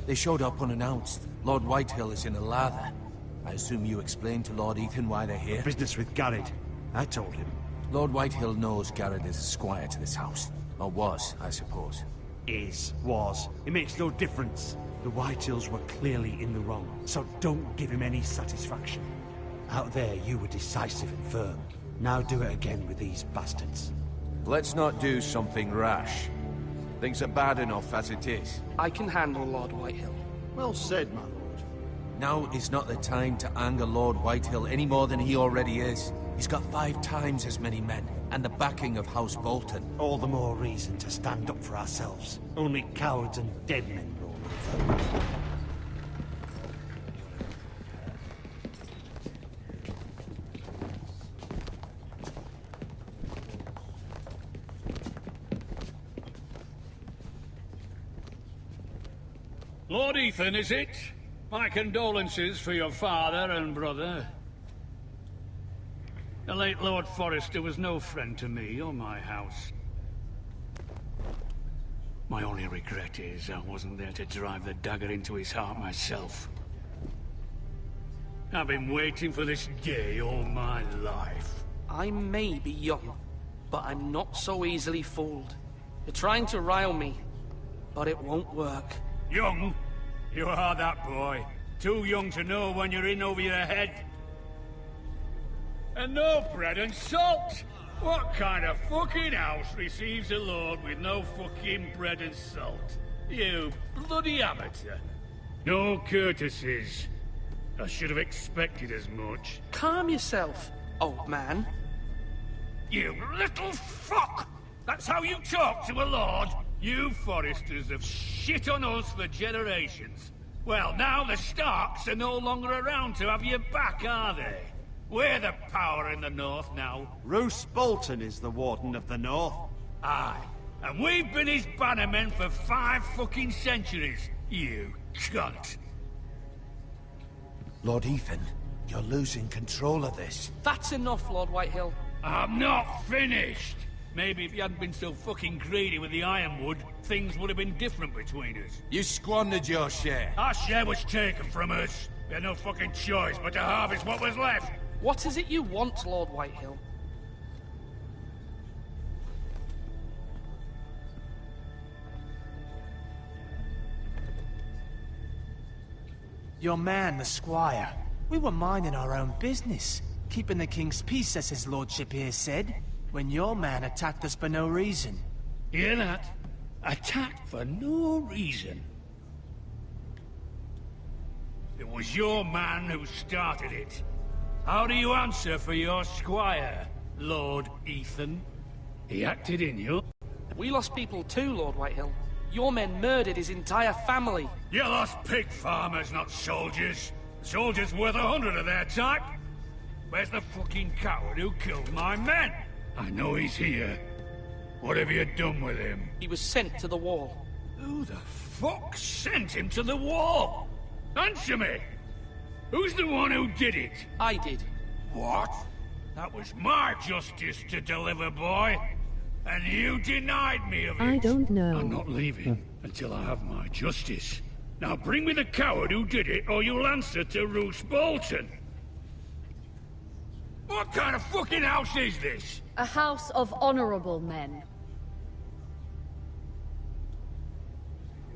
Speaker 7: They showed up unannounced. Lord Whitehill is in a lather. I assume you explained to Lord Ethan why they're here?
Speaker 13: Business with Garrett. I told him.
Speaker 7: Lord Whitehill knows Garrett is a squire to this house. Or was, I suppose.
Speaker 13: Was. It makes no difference. The Whitehills were clearly in the wrong, so don't give him any satisfaction. Out there, you were decisive and firm. Now do it again with these bastards.
Speaker 7: Let's not do something rash. Things are bad enough as it is.
Speaker 4: I can handle Lord Whitehill.
Speaker 13: Well said, my lord.
Speaker 7: Now is not the time to anger Lord Whitehill any more than he already is. He's got 5 times as many men, and the backing of House Bolton.
Speaker 13: All the more reason to stand up for ourselves. Only cowards and dead men roll over.
Speaker 2: Lord Ethan, is it? My condolences for your father and brother. The late Lord Forrester was no friend to me or my house. My only regret is I wasn't there to drive the dagger into his heart myself. I've been waiting for this day all my life.
Speaker 4: I may be young, but I'm not so easily fooled. You're trying to rile me, but it won't work.
Speaker 2: Young? You are that boy. Too young to know when you're in over your head. And no bread and salt! What kind of fucking house receives a lord with no fucking bread and salt? You bloody amateur. No courtesies. I should have expected as much.
Speaker 4: Calm yourself, old man.
Speaker 2: You little fuck! That's how you talk to a lord? You Forresters have shit on us for generations. Well, now the Starks are no longer around to have your back, are they? We're the power in the north now.
Speaker 13: Roose Bolton is the Warden of the North.
Speaker 2: Aye. And we've been his bannermen for 5 fucking centuries, you cunt.
Speaker 7: Lord Ethan, you're losing control of this.
Speaker 4: That's enough, Lord Whitehill.
Speaker 2: I'm not finished. Maybe if you hadn't been so fucking greedy with the ironwood, things would have been different between us.
Speaker 7: You squandered your share.
Speaker 2: Our share was taken from us. We had no fucking choice but to harvest what was left.
Speaker 4: What is it you want, Lord Whitehill?
Speaker 8: Your man, the squire. We were minding our own business, keeping the king's peace, as his lordship here said, when your man attacked us for no reason.
Speaker 2: Hear that? Attacked for no reason. It was your man who started it. How do you answer for your squire, Lord Ethan? He acted in you.
Speaker 14: We lost people too, Lord Whitehill. Your men murdered his entire family.
Speaker 2: You lost pig farmers, not soldiers. Soldiers worth 100 of their type. Where's the fucking coward who killed my men? I know he's here. What have you done with him?
Speaker 14: He was sent to the wall.
Speaker 2: Who the fuck sent him to the wall? Answer me! Who's the one who did it?
Speaker 14: I did.
Speaker 2: What? That was my justice to deliver, boy. And you denied me of it.
Speaker 6: I don't know.
Speaker 2: I'm not leaving until I have my justice. Now bring me the coward who did it, or you'll answer to Roose Bolton. What kind of fucking house is this?
Speaker 10: A house of honorable men.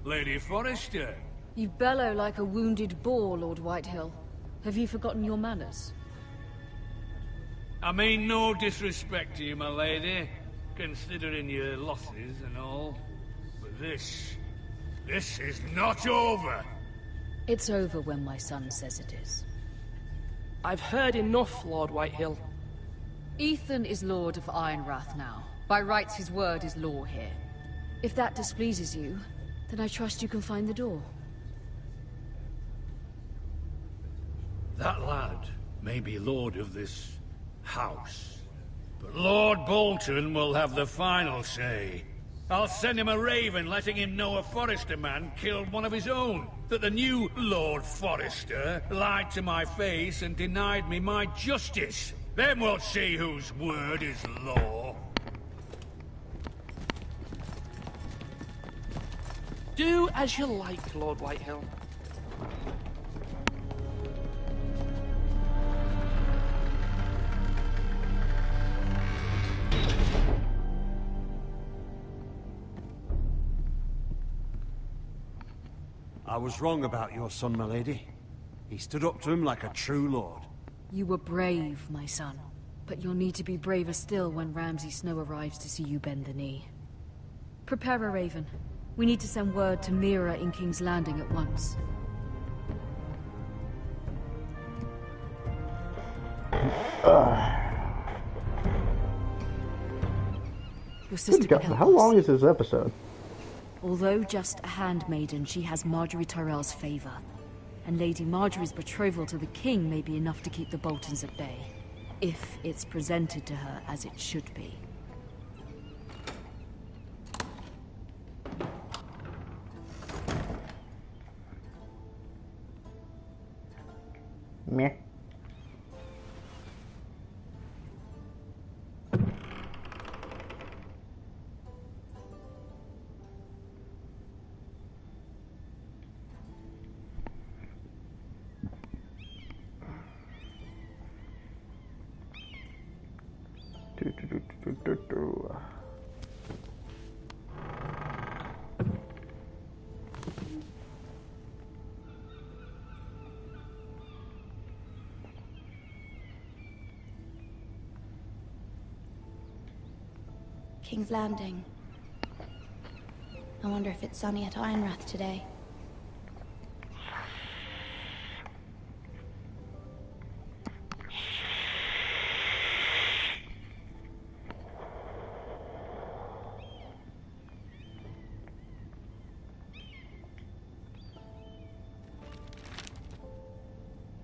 Speaker 2: Lady Forrester.
Speaker 10: You bellow like a wounded boar, Lord Whitehill. Have you forgotten your manners?
Speaker 2: I mean no disrespect to you, my lady, considering your losses and all. But this is not over.
Speaker 10: It's over when my son says it is.
Speaker 14: I've heard enough, Lord Whitehill.
Speaker 10: Ethan is Lord of Ironrath now. By rights, his word is law here. If that displeases you, then I trust you can find the door.
Speaker 2: That lad may be lord of this house, but Lord Bolton will have the final say. I'll send him a raven letting him know a Forrester man killed one of his own. That the new Lord Forrester lied to my face and denied me my justice. Then we'll see whose word is law.
Speaker 14: Do as you like, Lord Whitehill.
Speaker 13: I was wrong about your son, my lady. He stood up to him like a true lord.
Speaker 10: You were brave, my son. But you'll need to be braver still when Ramsay Snow arrives to see you bend the knee. Prepare a raven. We need to send word to Mira in King's Landing at once. Your sister can help
Speaker 1: How long is this episode?
Speaker 10: Although just a handmaiden, she has Marjorie Tyrell's favor. And Lady Marjorie's betrothal to the king may be enough to keep the Boltons at bay. If it's presented to her as it should be.
Speaker 1: Meh.
Speaker 11: King's Landing. I wonder if it's sunny at Ironrath today.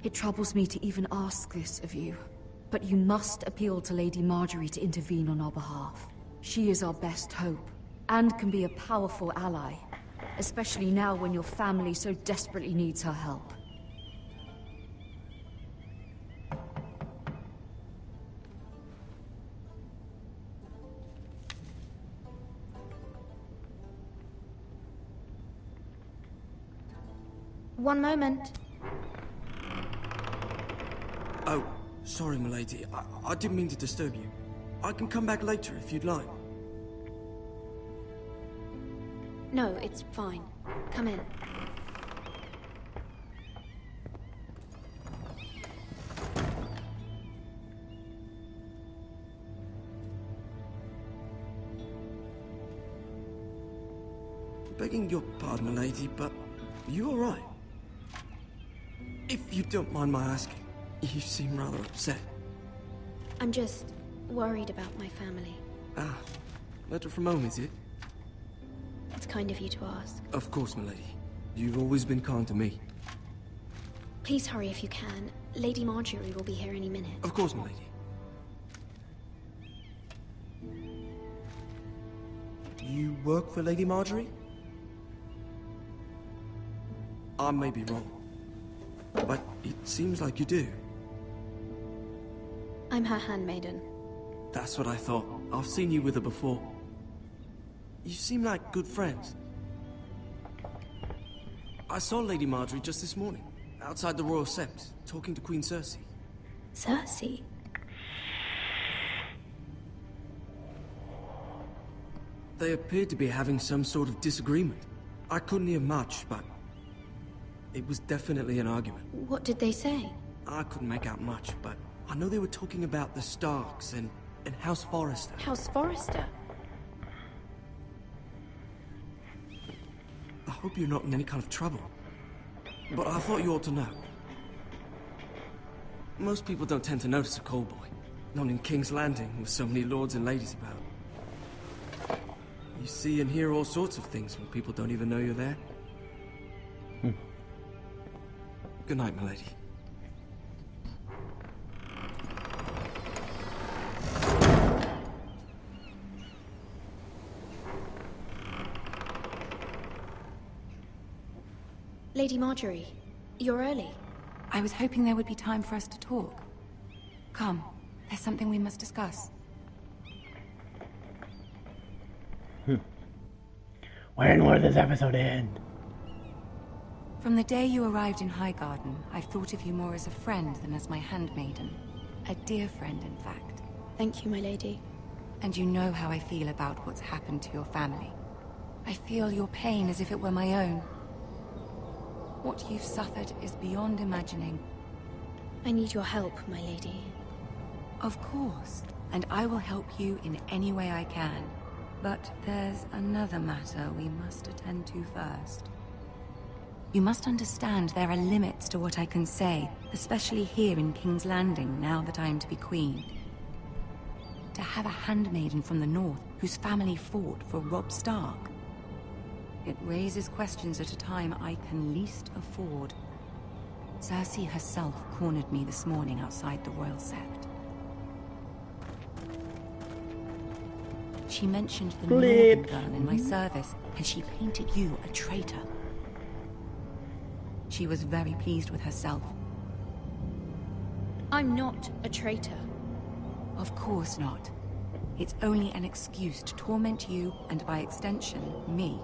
Speaker 10: It troubles me to even ask this of you, but you must appeal to Lady Marjorie to intervene on our behalf. She is our best hope, and can be a powerful ally, especially now when your family so desperately needs her help.
Speaker 11: One moment.
Speaker 4: Oh, sorry, milady. I didn't mean to disturb you. I can come back later if you'd like.
Speaker 11: No, it's fine. Come in.
Speaker 15: Begging your pardon, lady, but you alright? If you don't mind my asking, you seem rather upset.
Speaker 16: I'm just worried about my family.
Speaker 15: Ah, letter from home, is it?
Speaker 16: It's kind of you to ask.
Speaker 15: Of course, milady. You've always been kind to me.
Speaker 16: Please hurry if you can. Lady Marjorie will be here any minute.
Speaker 15: Of course, milady. You work for Lady Marjorie? I may be wrong, but it seems like you do.
Speaker 16: I'm her handmaiden.
Speaker 15: That's what I thought. I've seen you with her before. You seem like good friends. I saw Lady Marjorie just this morning, outside the Royal Sept, talking to Queen Cersei.
Speaker 16: Cersei?
Speaker 15: They appeared to be having some sort of disagreement. I couldn't hear much, but it was definitely an argument.
Speaker 16: What did they say?
Speaker 15: I couldn't make out much, but I know they were talking about the Starks and House Forrester.
Speaker 16: House Forrester?
Speaker 15: I hope you're not in any kind of trouble. But I thought you ought to know. Most people don't tend to notice a call boy. Not in King's Landing, with so many lords and ladies about. You see and hear all sorts of things when people don't even know you're there. Good night, milady.
Speaker 16: Lady Marjorie, you're early.
Speaker 17: I was hoping there would be time for us to talk. Come, there's something we must discuss.
Speaker 1: When will this episode end?
Speaker 17: From the day you arrived in Highgarden, I've thought of you more as a friend than as my handmaiden. A dear friend, in fact.
Speaker 16: Thank you, my lady.
Speaker 17: And you know how I feel about what's happened to your family. I feel your pain as if it were my own. What you've suffered is beyond imagining.
Speaker 16: I need your help, my lady.
Speaker 17: Of course, and I will help you in any way I can. But there's another matter we must attend to first. You must understand there are limits to what I can say, especially here in King's Landing, now that I am to be queen. To have a handmaiden from the north whose family fought for Robb Stark. It raises questions at a time I can least afford. Cersei herself cornered me this morning outside the Royal Sept. She mentioned the Northern girl in my service, and she painted you a traitor. She was very pleased with herself.
Speaker 16: I'm not a traitor.
Speaker 17: Of course not. It's only an excuse to torment you, and by extension, me.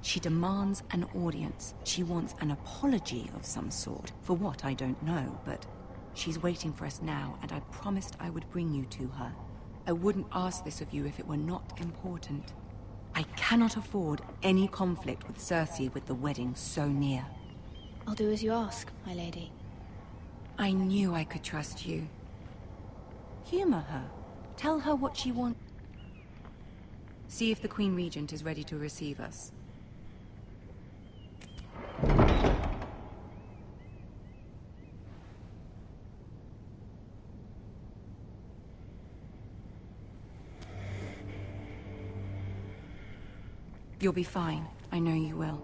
Speaker 17: She demands an audience. She wants an apology of some sort. For what, I don't know, but she's waiting for us now, and I promised I would bring you to her. I wouldn't ask this of you if it were not important. I cannot afford any conflict with Cersei with the wedding so near.
Speaker 16: I'll do as you ask, my lady.
Speaker 17: I knew I could trust you. Humor her. Tell her what she wants. See if the Queen Regent is ready to receive us. You'll be fine. I know you will.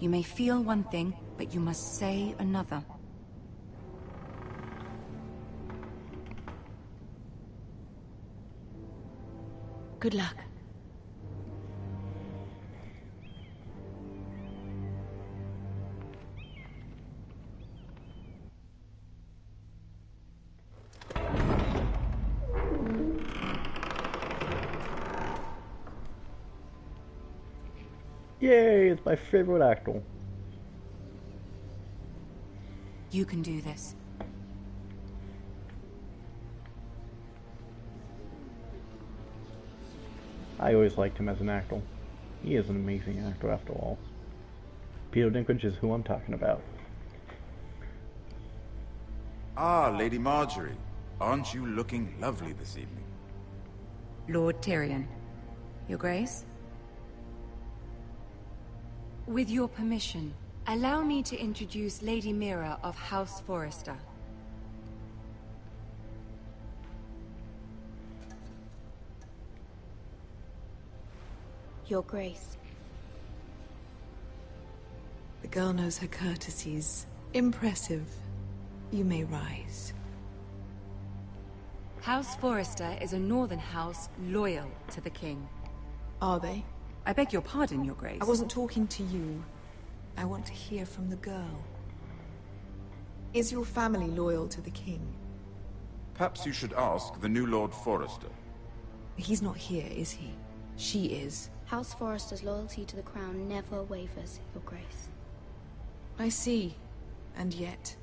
Speaker 17: You may feel one thing, but you must say another.
Speaker 16: Good luck.
Speaker 1: Yay, it's my favorite actor.
Speaker 17: You can do this.
Speaker 1: I always liked him as an actor. He is an amazing actor after all. Peter Dinklage is who I'm talking about.
Speaker 18: Ah, Lady Marjorie. Aren't you looking lovely this evening?
Speaker 17: Lord Tyrion. Your Grace? With your permission, allow me to introduce Lady Mira of House Forrester.
Speaker 16: Your Grace.
Speaker 19: The girl knows her courtesies. Impressive. You may rise.
Speaker 17: House Forrester is a northern house loyal to the king.
Speaker 19: Are they?
Speaker 17: I beg your pardon, Your Grace.
Speaker 19: I wasn't talking to you. I want to hear from the girl. Is your family loyal to the king?
Speaker 18: Perhaps you should ask the new Lord Forrester.
Speaker 19: He's not here, is he? She is.
Speaker 16: House Forrester's loyalty to the crown never wavers, Your Grace.
Speaker 19: I see. And yet...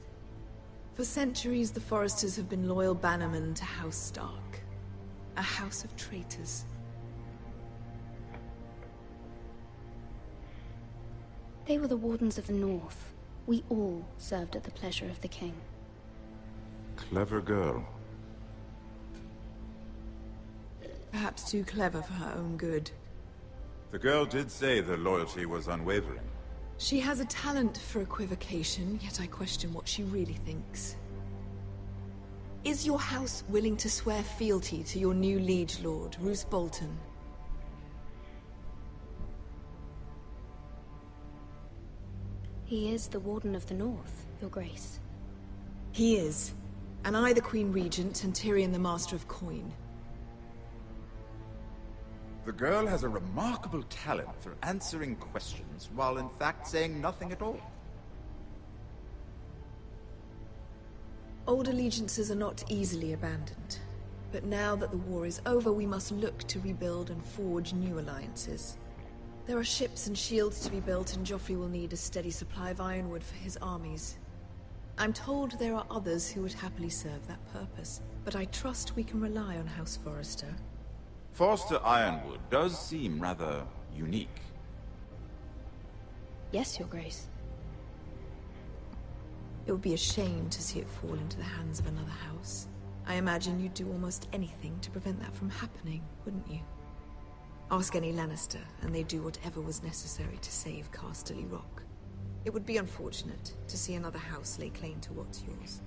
Speaker 19: For centuries, the Forresters have been loyal bannermen to House Stark. A house of traitors.
Speaker 16: They were the Wardens of the North. We all served at the pleasure of the king.
Speaker 18: Clever girl.
Speaker 19: Perhaps too clever for her own good.
Speaker 18: The girl did say their loyalty was unwavering.
Speaker 19: She has a talent for equivocation, yet I question what she really thinks. Is your house willing to swear fealty to your new liege lord, Roose Bolton?
Speaker 16: He is the Warden of the North, Your Grace.
Speaker 19: He is. And I the Queen Regent, and Tyrion the Master of Coin.
Speaker 18: The girl has a remarkable talent for answering questions, while in fact saying nothing at all.
Speaker 19: Old allegiances are not easily abandoned. But now that the war is over, we must look to rebuild and forge new alliances. There are ships and shields to be built, and Joffrey will need a steady supply of ironwood for his armies. I'm told there are others who would happily serve that purpose, but I trust we can rely on House Forrester.
Speaker 18: Forster Ironwood does seem rather unique.
Speaker 16: Yes, Your Grace.
Speaker 19: It would be a shame to see it fall into the hands of another house. I imagine you'd do almost anything to prevent that from happening, wouldn't you? Ask any Lannister, and they'd do whatever was necessary to save Casterly Rock. It would be unfortunate to see another house lay claim to what's yours.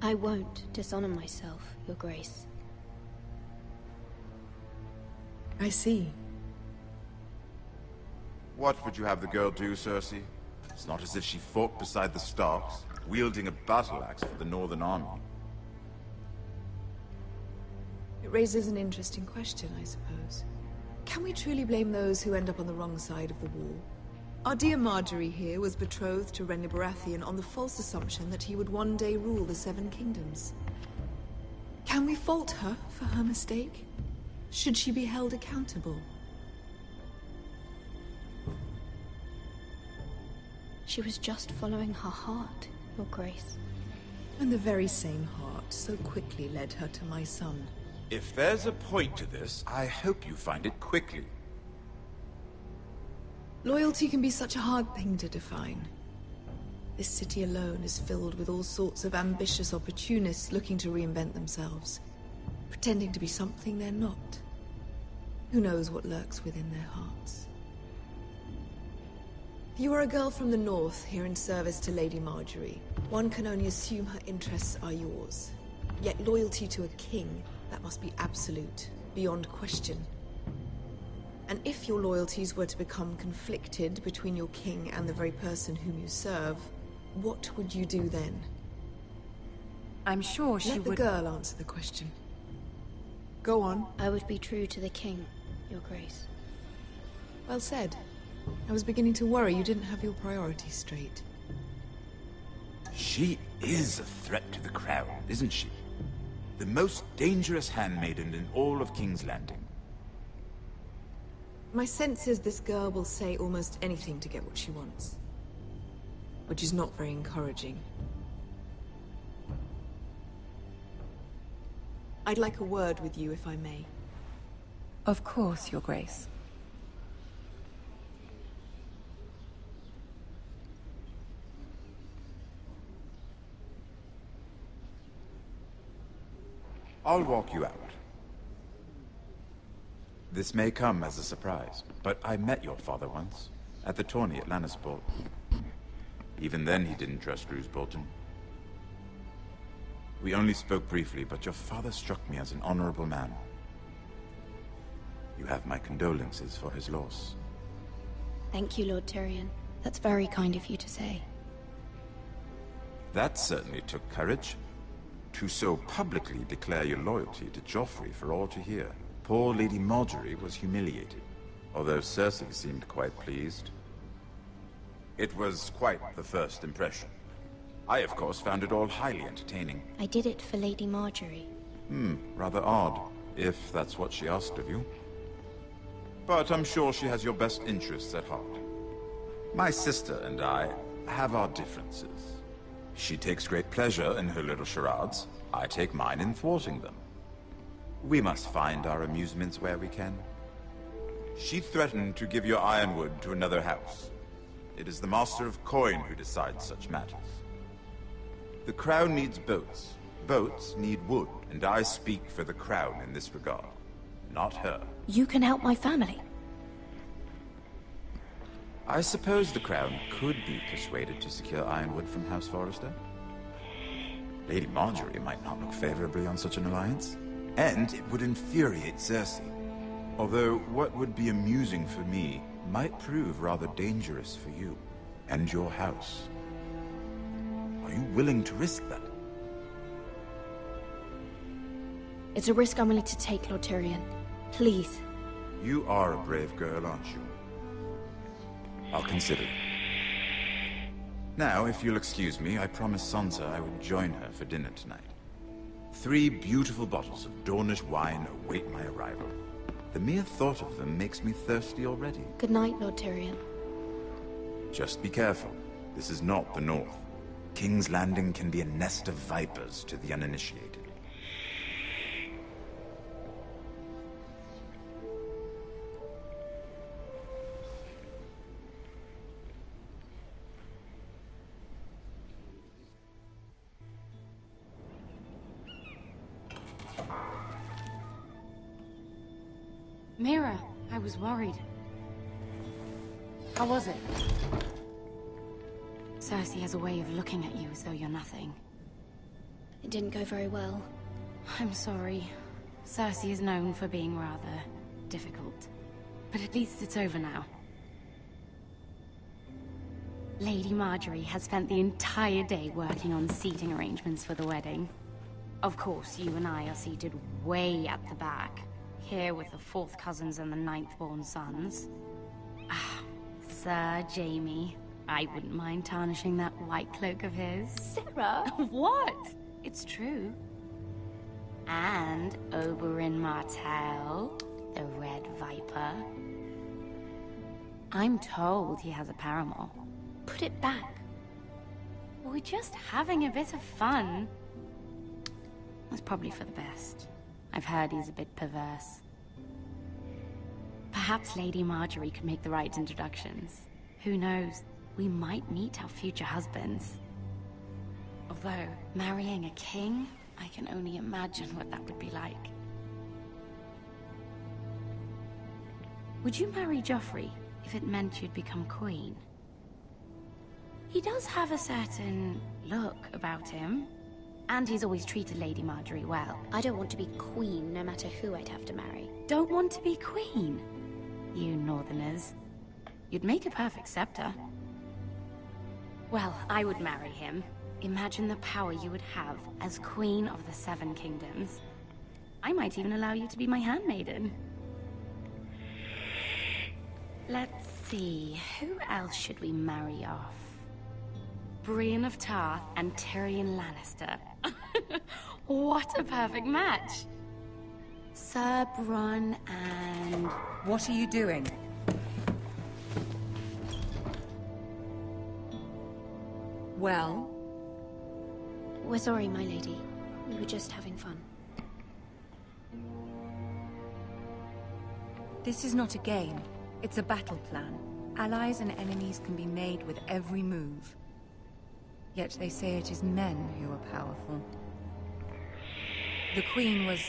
Speaker 16: I won't dishonor myself, Your Grace.
Speaker 19: I see.
Speaker 18: What would you have the girl do, Cersei? It's not as if she fought beside the Starks, wielding a battle axe for the Northern Army.
Speaker 19: It raises an interesting question, I suppose. Can we truly blame those who end up on the wrong side of the wall? Our dear Marjorie here was betrothed to Renly Baratheon on the false assumption that he would one day rule the Seven Kingdoms. Can we fault her for her mistake? Should she be held accountable?
Speaker 16: She was just following her heart, Your Grace.
Speaker 19: And the very same heart so quickly led her to my son.
Speaker 18: If there's a point to this, I hope you find it quickly.
Speaker 19: Loyalty can be such a hard thing to define. This city alone is filled with all sorts of ambitious opportunists looking to reinvent themselves, pretending to be something they're not. Who knows what lurks within their hearts? You are a girl from the north, here in service to Lady Marjorie. One can only assume her interests are yours. Yet loyalty to a king, that must be absolute, beyond question. And if your loyalties were to become conflicted between your king and the very person whom you serve, what would you do then?
Speaker 17: I'm sure she would...
Speaker 19: Let the girl answer the question. Go on.
Speaker 16: I would be true to the king, Your Grace.
Speaker 19: Well said. I was beginning to worry you didn't have your priorities straight.
Speaker 18: She is a threat to the crown, isn't she? The most dangerous handmaiden in all of King's Landing.
Speaker 19: My sense is this girl will say almost anything to get what she wants. Which is not very encouraging. I'd like a word with you, if I may.
Speaker 17: Of course, Your Grace.
Speaker 18: I'll walk you out. This may come as a surprise, but I met your father once, At the tourney at Lannisport. Even then, he didn't trust Roose Bolton. We only spoke briefly, but your father struck me as an honorable man. You have my condolences for his loss.
Speaker 16: Thank you, Lord Tyrion. That's very kind of you to say.
Speaker 18: That certainly took courage. To so publicly declare your loyalty to Joffrey for all to hear. Poor Lady Margaery was humiliated, although Cersei seemed quite pleased. It was quite the first impression. I, of course, found it all highly entertaining.
Speaker 16: I did it for Lady Margaery.
Speaker 18: Rather odd, if that's what she asked of you. But I'm sure she has your best interests at heart. My sister and I have our differences. She takes great pleasure in her little charades. I take mine in thwarting them. We must find our amusements where we can. She threatened to give your ironwood to another house. It is the Master of Coin who decides such matters. The Crown needs boats. Boats need wood, and I speak for the Crown in this regard, not her.
Speaker 16: You can help my family.
Speaker 18: I suppose the Crown could be persuaded to secure ironwood from House Forrester. Lady Margaery might not look favorably on such an alliance, and it would infuriate Cersei. Although what would be amusing for me might prove rather dangerous for you and your house. Are you willing to risk that?
Speaker 16: It's a risk I'm willing to take, Lord Tyrion. Please.
Speaker 18: You are a brave girl, aren't you? I'll consider it. Now, if you'll excuse me, I promised Sansa I would join her for dinner tonight. 3 beautiful bottles of Dornish wine await my arrival. The mere thought of them makes me thirsty already.
Speaker 16: Good night, Lord Tyrion.
Speaker 18: Just be careful. This is not the North. King's Landing can be a nest of vipers to the uninitiated.
Speaker 17: Mira, I was worried. How was it? Cersei has a way of looking at you as though you're nothing.
Speaker 16: It didn't go very well.
Speaker 17: I'm sorry. Cersei is known for being rather difficult. But at least it's over now. Lady Margaery has spent the entire day working on seating arrangements for the wedding. Of course, you and I are seated way at the back. Here with the 4th cousins and the 9th-born sons. Ah, Sir Jaime. I wouldn't mind tarnishing that white cloak of his.
Speaker 16: Sarah!
Speaker 17: What? It's true. And Oberyn Martell, the Red Viper. I'm told he has a paramour.
Speaker 16: Put it back.
Speaker 17: We're just having a bit of fun. That's probably for the best. I've heard he's a bit perverse. Perhaps Lady Margaery could make the right introductions. Who knows? We might meet our future husbands. Although, marrying a king, I can only imagine what that would be like. Would you marry Joffrey if it meant you'd become queen? He does have a certain look about him. And he's always treated Lady Margaery well.
Speaker 16: I don't want to be queen, no matter who I'd have to marry.
Speaker 17: Don't want to be queen? You Northerners. You'd make a perfect scepter. Well, I would marry him. Imagine the power you would have as Queen of the 7 Kingdoms. I might even allow you to be my handmaiden. Let's see, who else should we marry off? Brienne of Tarth and Tyrion Lannister. What a perfect match! Sir Bronn and...
Speaker 20: What are you doing? Well?
Speaker 16: We're sorry, my lady. We were just having fun.
Speaker 20: This is not a game. It's a battle plan. Allies and enemies can be made with every move. Yet they say it is men who are powerful. The Queen was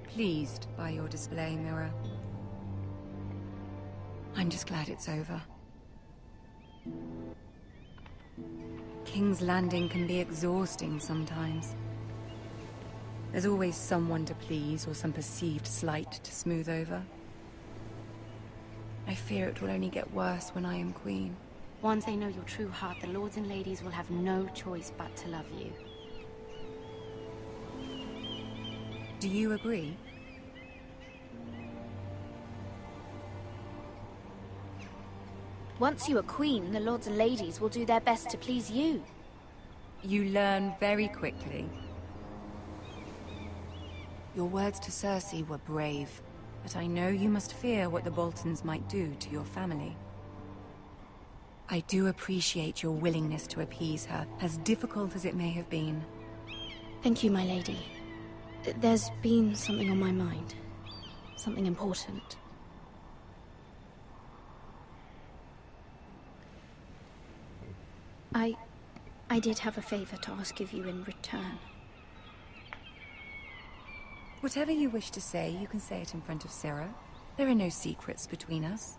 Speaker 20: pleased by your display, Mira. I'm just glad it's over. King's Landing can be exhausting sometimes. There's always someone to please or some perceived slight to smooth over. I fear it will only get worse when I am queen.
Speaker 16: Once they know your true heart, the lords and ladies will have no choice but to love you.
Speaker 20: Do you agree?
Speaker 16: Once you are queen, the lords and ladies will do their best to please you.
Speaker 20: You learn very quickly. Your words to Cersei were brave, but I know you must fear what the Boltons might do to your family. I do appreciate your willingness to appease her, as difficult as it may have been.
Speaker 16: Thank you, my lady. There's been something on my mind. Something important. I did have a favor to ask of you in return.
Speaker 20: Whatever you wish to say, you can say it in front of Sarah. There are no secrets between us.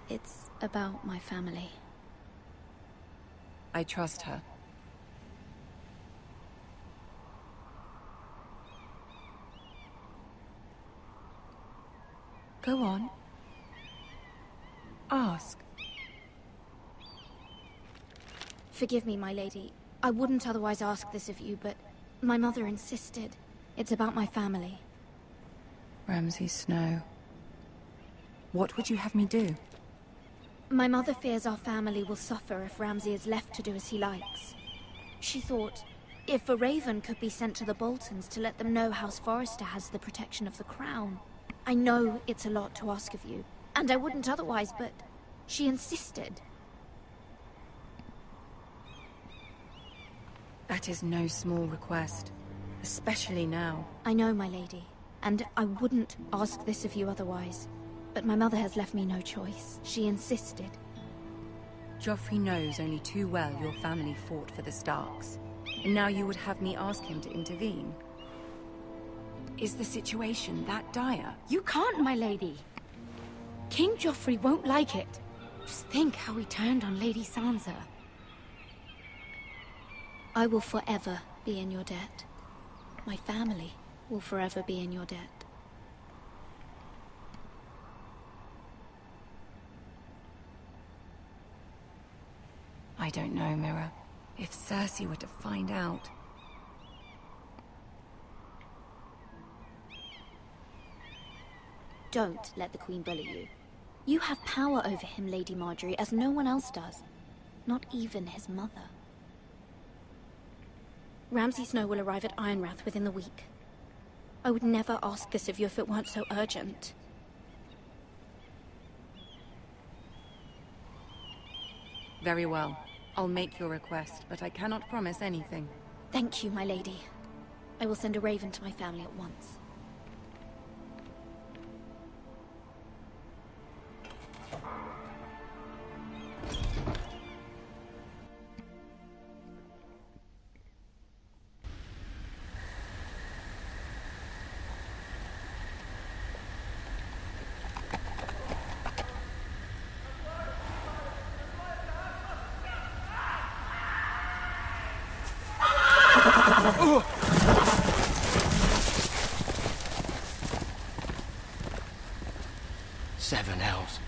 Speaker 16: It's about my family.
Speaker 20: I trust her. Go on. Ask.
Speaker 16: Forgive me, my lady. I wouldn't otherwise ask this of you, but my mother insisted. It's about my family.
Speaker 20: Ramsay Snow. What would you have me do?
Speaker 16: My mother fears our family will suffer if Ramsay is left to do as he likes. She thought, if a raven could be sent to the Boltons to let them know House Forrester has the protection of the crown. I know it's a lot to ask of you, and I wouldn't otherwise, but she insisted.
Speaker 20: That is no small request, especially now.
Speaker 16: I know, my lady, and I wouldn't ask this of you otherwise. But my mother has left me no choice. She insisted.
Speaker 20: Joffrey knows only too well your family fought for the Starks, and now you would have me ask him to intervene. Is the situation that dire?
Speaker 16: You can't, my lady. King Joffrey won't like it. Just think how he turned on Lady Sansa. I will forever be in your debt. My family will forever be in your debt.
Speaker 20: I don't know, Mira. If Cersei were to find out...
Speaker 16: Don't let the Queen bully you. You have power over him, Lady Marjorie, as no one else does. Not even his mother. Ramsay Snow will arrive at Ironrath within the week. I would never ask this of you if it weren't so urgent.
Speaker 20: Very well. I'll make your request, but I cannot promise anything.
Speaker 16: Thank you, my lady. I will send a raven to my family at once.
Speaker 8: Seven hells.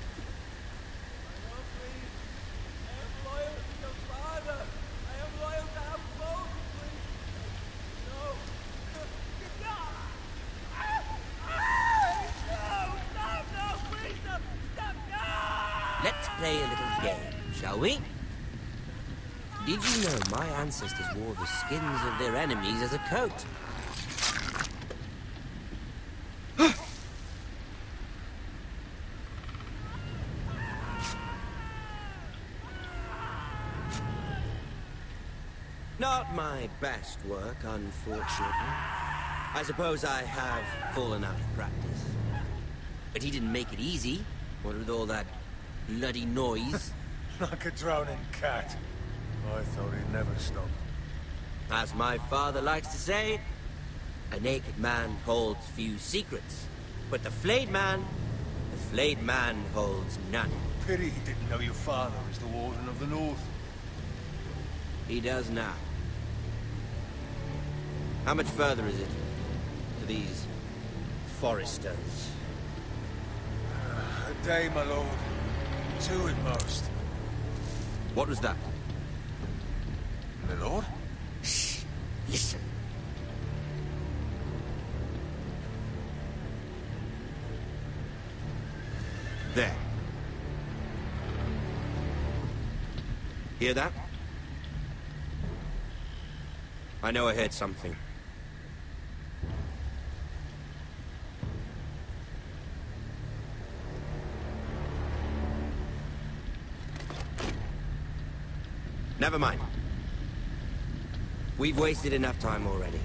Speaker 21: Let's play a little game, shall we? Did you know my ancestors wore the skins of their enemies as a coat? Not my best work, unfortunately. I suppose I have fallen out of practice. But he didn't make it easy, what with all that bloody noise.
Speaker 7: Like a drowning cat. I thought he'd never stop.
Speaker 21: As my father likes to say, a naked man holds few secrets. But the flayed man holds none.
Speaker 7: Pity he didn't know your father is the Warden of the North.
Speaker 21: He does now. How much further is it to these Forresters?
Speaker 7: A day, my lord. 2 at most.
Speaker 21: What was that?
Speaker 7: My lord?
Speaker 21: Shh! Listen. There. Hear that? I know I heard something. Never mind. We've wasted enough time already.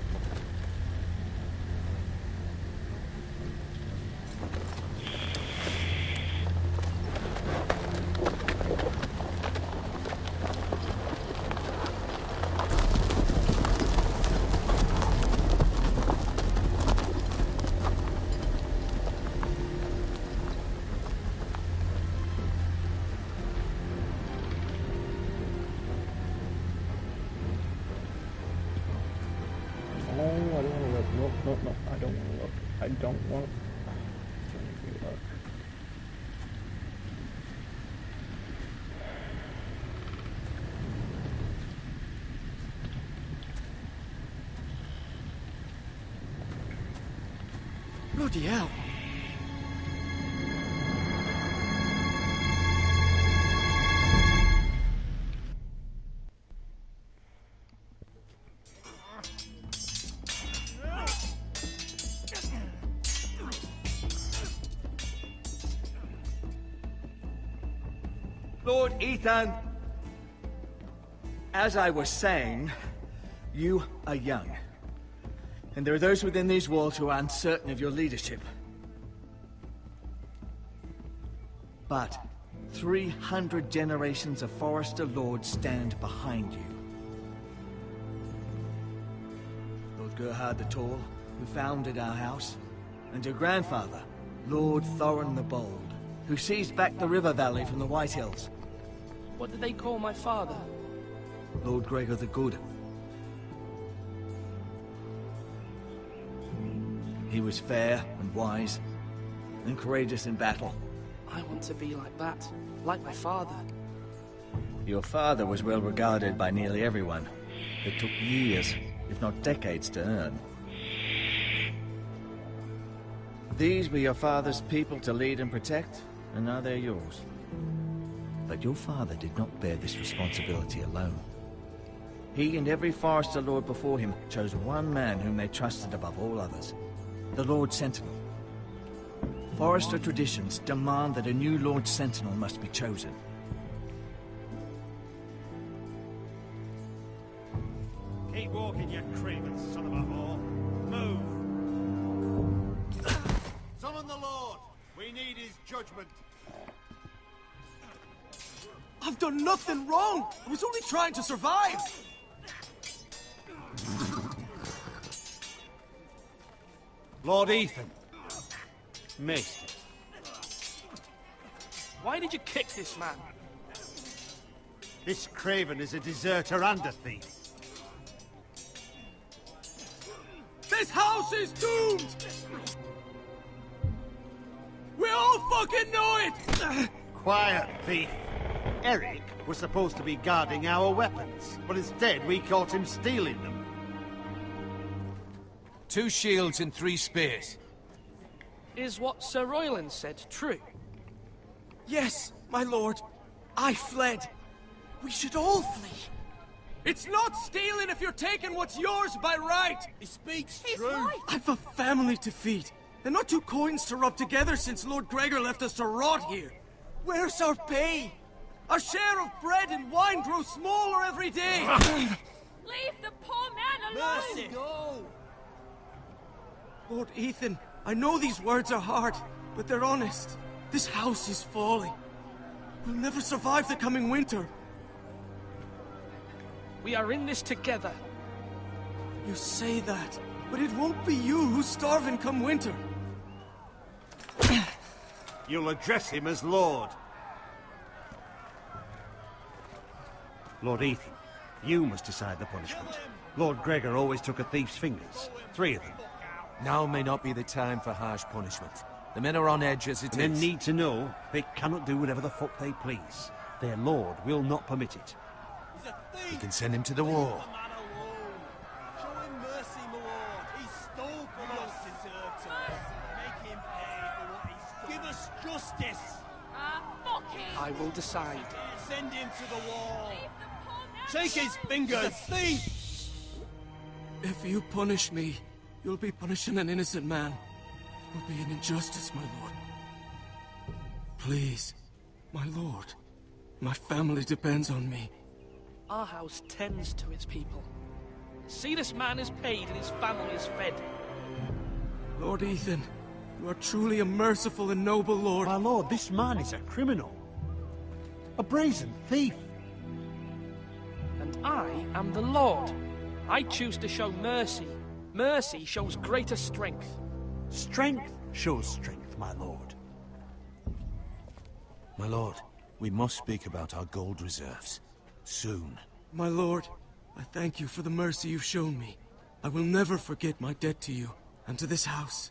Speaker 1: No, I don't want to look. I don't want to look.
Speaker 15: Bloody hell.
Speaker 9: Lord Ethan, as I was saying, you are young. And there are those within these walls who are uncertain of your leadership. But 300 generations of Forrester lords stand behind you. Lord Gerhard the Tall, who founded our house, and your grandfather, Lord Thorin the Bold, who seized back the river valley from the White Hills.
Speaker 14: What did they call my father?
Speaker 9: Lord Gregor the Good. He was fair and wise, and courageous in battle.
Speaker 14: I want to be like that, like my father.
Speaker 9: Your father was well regarded by nearly everyone. It took years, if not decades, to earn. These were your father's people to lead and protect, and now they're yours. But your father did not bear this responsibility alone. He and every Forrester Lord before him chose one man whom they trusted above all others, the Lord Sentinel. Forrester traditions demand that a new Lord Sentinel must be chosen.
Speaker 13: Keep walking, you craven son of a whore. Move!
Speaker 5: Summon the Lord! We need his judgment.
Speaker 15: I've done nothing wrong! I was only trying to survive!
Speaker 13: Lord Ethan. Missed it.
Speaker 14: Why did you kick this man?
Speaker 13: This craven is a deserter and a thief.
Speaker 15: This house is doomed! We all fucking know it!
Speaker 13: Quiet, thief. Eric was supposed to be guarding our weapons, but instead we caught him stealing them.
Speaker 7: 2 shields and 3 spears.
Speaker 14: Is what Sir Royland said true?
Speaker 15: Yes, my lord. I fled. We should all flee. It's not stealing if you're taking what's yours by right.
Speaker 7: He speaks
Speaker 15: He's
Speaker 7: true.
Speaker 15: right. I've a family to feed, and not 2 coins to rub together since Lord Gregor left us to rot here. Where's our pay? Our share of bread and wine grows smaller every day.
Speaker 16: Leave the poor man alone!
Speaker 15: Mercy. Lord Ethan, I know these words are hard, but they're honest. This house is falling. We'll never survive the coming winter.
Speaker 14: We are in this together.
Speaker 15: You say that, but it won't be you who's starving come winter.
Speaker 13: You'll address him as Lord. Lord Ethan, you must decide the punishment. Lord Gregor always took a thief's fingers. 3 of them.
Speaker 7: Now may not be the time for harsh punishment. The men are on edge as it is.
Speaker 13: Men need to know they cannot do whatever the fuck they please. Their lord will not permit it.
Speaker 7: You can send him to the war.
Speaker 15: Show him mercy, my lord. He stole from us. Deserve to. Make him pay for what he stole. Give us justice.
Speaker 16: Fuck him!
Speaker 14: I will decide.
Speaker 15: Send him to the wall. Take his fingers. He's a thief.
Speaker 4: If you punish me, you'll be punishing an innocent man. It will be an injustice, my lord. Please, my lord. My family depends on me.
Speaker 14: Our house tends to its people. See, this man is paid and his family is fed.
Speaker 4: Lord Ethan, you are truly a merciful and noble lord.
Speaker 13: My lord, this man is a criminal. A brazen thief.
Speaker 14: And I am the Lord. I choose to show mercy. Mercy shows greater strength.
Speaker 13: Strength shows strength, my lord.
Speaker 7: My lord, we must speak about our gold reserves. Soon.
Speaker 4: My lord, I thank you for the mercy you've shown me. I will never forget my debt to you and to this house.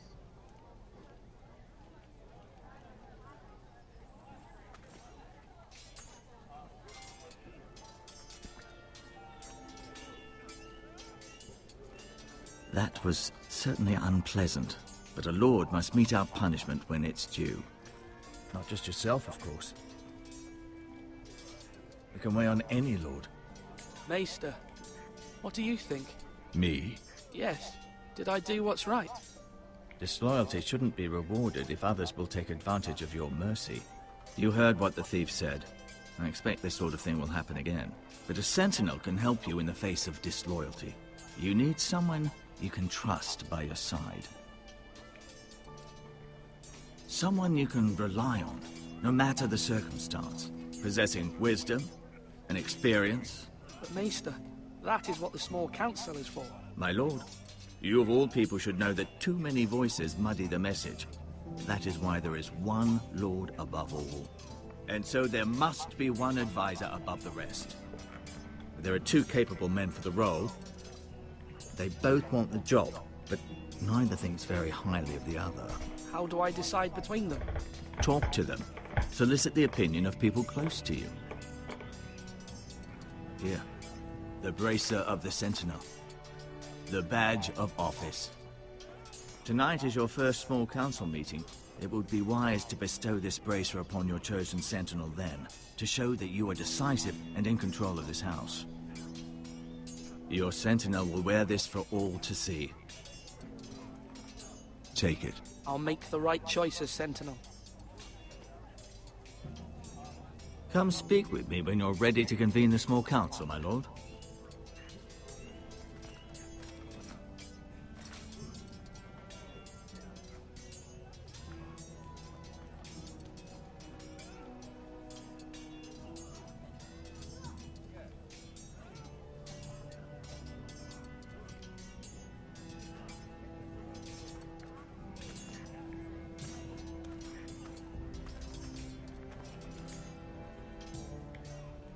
Speaker 9: That was certainly unpleasant, but a lord must mete out punishment when it's due. Not just yourself, of course. You can weigh on any lord.
Speaker 14: Maester, what do you think?
Speaker 9: Me?
Speaker 14: Yes. Did I do what's right?
Speaker 9: Disloyalty shouldn't be rewarded if others will take advantage of your mercy. You heard what the thief said. I expect this sort of thing will happen again. But a sentinel can help you in the face of disloyalty. You need someone you can trust by your side. Someone you can rely on, no matter the circumstance. Possessing wisdom and experience.
Speaker 14: But Maester, that is what the small council is for.
Speaker 9: My lord, you of all people should know that too many voices muddy the message. That is why there is one lord above all. And so there must be one advisor above the rest. There are 2 capable men for the role. They both want the job, but neither thinks very highly of the other.
Speaker 14: How do I decide between them?
Speaker 9: Talk to them. Solicit the opinion of people close to you. Here, the bracer of the Sentinel. The badge of office. Tonight is your first small council meeting. It would be wise to bestow this bracer upon your chosen Sentinel then, to show that you are decisive and in control of this house. Your Sentinel will wear this for all to see. Take it.
Speaker 14: I'll make the right choice as Sentinel.
Speaker 9: Come speak with me when you're ready to convene the small council, my lord.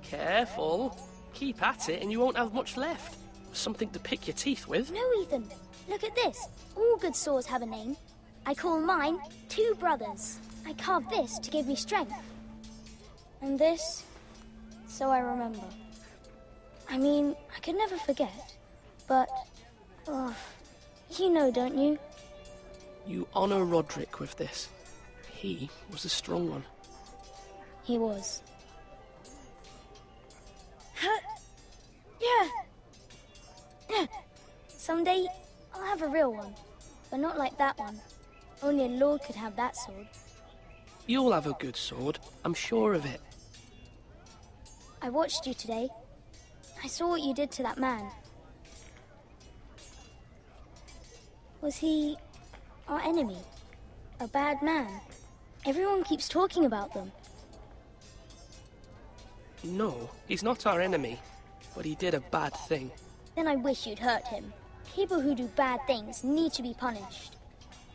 Speaker 14: Careful. Keep at it and you won't have much left. Something to pick your teeth with.
Speaker 12: No, Ethan. Look at this. All good swords have a name. I call mine 2 Brothers. I carved this to give me strength. And this, so I remember. I mean, I could never forget. But, oh, you know, don't you?
Speaker 14: You honor Roderick with this. He was a strong one.
Speaker 12: He was. Yeah. Someday, I'll have a real one. But not like that one. Only a lord could have that sword.
Speaker 14: You'll have a good sword. I'm sure of it.
Speaker 12: I watched you today. I saw what you did to that man. Was he our enemy? A bad man? Everyone keeps talking about them.
Speaker 14: No, he's not our enemy. But he did a bad thing.
Speaker 12: Then I wish you'd hurt him. People who do bad things need to be punished.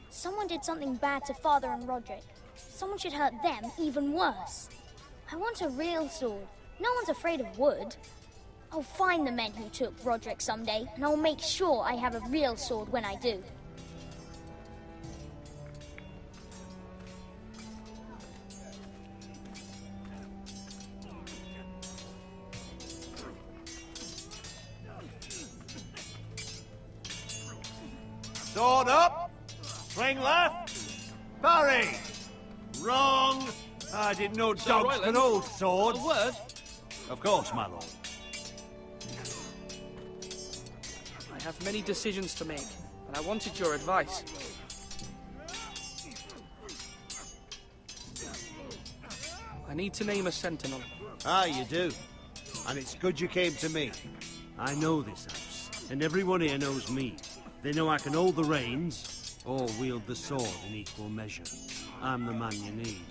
Speaker 12: Someone did something bad to Father and Roderick. Someone should hurt them even worse. I want a real sword. No one's afraid of wood. I'll find the men who took Roderick someday, and I'll make sure I have a real sword when I do.
Speaker 13: Sword up! Swing left! Parry! Wrong! I didn't know dogs could hold swords.
Speaker 14: A word?
Speaker 13: Of course, my lord.
Speaker 14: I have many decisions to make, and I wanted your advice. I need to name a sentinel.
Speaker 13: Ah, you do. And it's good you came to me. I know this house, and everyone here knows me. They know I can hold the reins, or wield the sword in equal measure. I'm the man you need.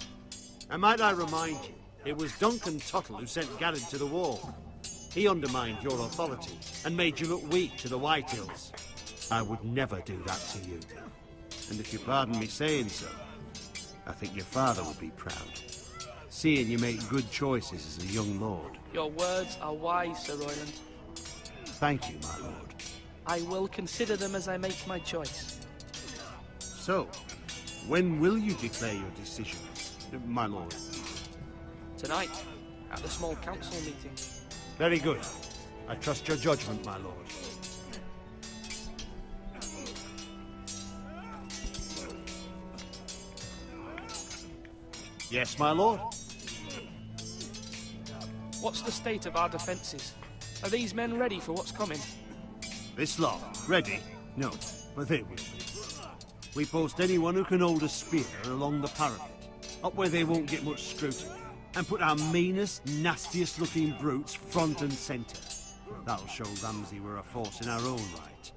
Speaker 13: And might I remind you, it was Duncan Tuttle who sent Garrett to the war. He undermined your authority, and made you look weak to the Whitehills. I would never do that to you. And if you pardon me saying so, I think your father would be proud. Seeing you make good choices as a young lord.
Speaker 14: Your words are wise, Sir Royland.
Speaker 13: Thank you, my lord.
Speaker 14: I will consider them as I make my choice.
Speaker 13: So, when will you declare your decision, my lord?
Speaker 14: Tonight, at the small council meeting.
Speaker 13: Very good. I trust your judgment, my lord. Yes, my lord?
Speaker 14: What's the state of our defences? Are these men ready for what's coming?
Speaker 13: This lot, ready? No, but they will be. We post anyone who can hold a spear along the parapet, up where they won't get much scrutiny, and put our meanest, nastiest looking brutes front and centre. That'll show Ramsay we're a force in our own right.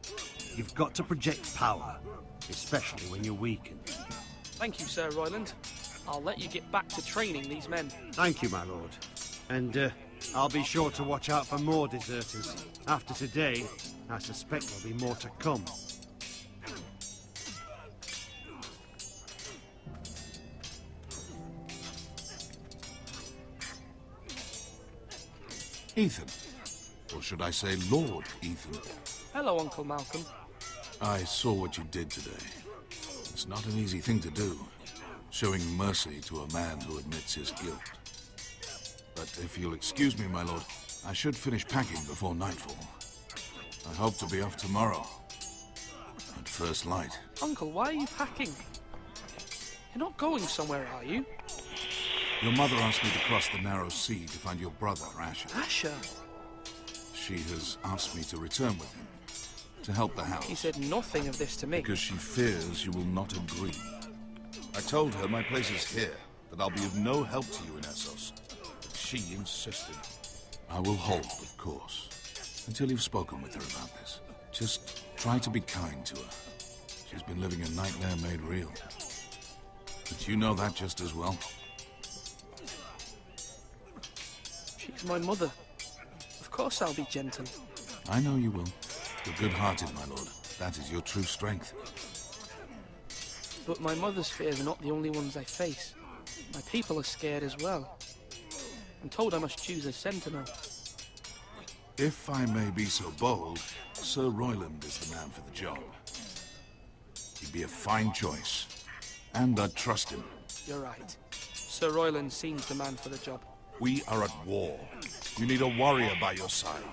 Speaker 13: You've got to project power, especially when you're weakened.
Speaker 14: Thank you, Sir Royland. I'll let you get back to training these men.
Speaker 13: Thank you, my lord. And, I'll be sure to watch out for more deserters. After today, I suspect there'll be more to come.
Speaker 5: Ethan. Or should I say Lord Ethan?
Speaker 14: Hello, Uncle Malcolm.
Speaker 5: I saw what you did today. It's not an easy thing to do, showing mercy to a man who admits his guilt. But if you'll excuse me, my lord, I should finish packing before nightfall. I hope to be off tomorrow, at first light.
Speaker 14: Uncle, why are you packing? You're not going somewhere, are you?
Speaker 5: Your mother asked me to cross the narrow sea to find your brother, Asher.
Speaker 14: Asher?
Speaker 5: She has asked me to return with him, to help the house.
Speaker 14: He said nothing of this to me.
Speaker 5: Because she fears you will not agree. I told her my place is here, that I'll be of no help to you in Essos. But she insisted. I will hold, of course, until you've spoken with her about this. Just try to be kind to her. She's been living a nightmare made real. But you know that just as well.
Speaker 14: She's my mother. Of course I'll be gentle.
Speaker 5: I know you will. You're good-hearted, my lord. That is your true strength.
Speaker 14: But my mother's fears are not the only ones I face. My people are scared as well. I'm told I must choose a sentinel.
Speaker 5: If I may be so bold, Sir Royland is the man for the job. He'd be a fine choice, and I'd trust him.
Speaker 14: You're right. Sir Royland seems the man for the job.
Speaker 5: We are at war. You need a warrior by your side.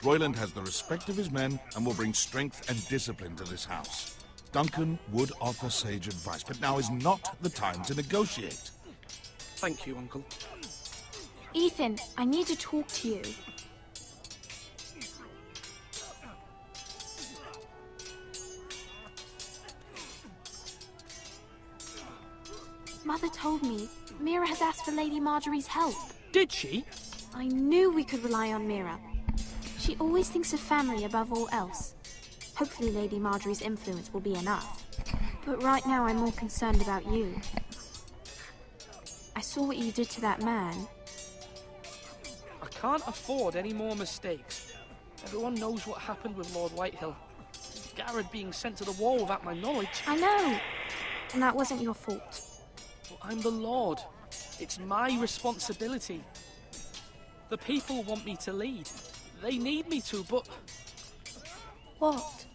Speaker 5: Royland has the respect of his men and will bring strength and discipline to this house. Duncan would offer sage advice, but now is not the time to negotiate.
Speaker 14: Thank you, Uncle.
Speaker 11: Ethan, I need to talk to you. Mother told me Mira has asked for Lady Marjorie's help.
Speaker 14: Did she?
Speaker 11: I knew we could rely on Mira. She always thinks of family above all else. Hopefully Lady Marjorie's influence will be enough. But right now I'm more concerned about you. I saw what you did to that man.
Speaker 14: I can't afford any more mistakes. Everyone knows what happened with Lord Whitehill. Garrett being sent to the war without my knowledge.
Speaker 11: I know. And that wasn't your fault.
Speaker 14: But I'm the Lord. It's my responsibility. The people want me to lead. They need me to, but...
Speaker 11: What?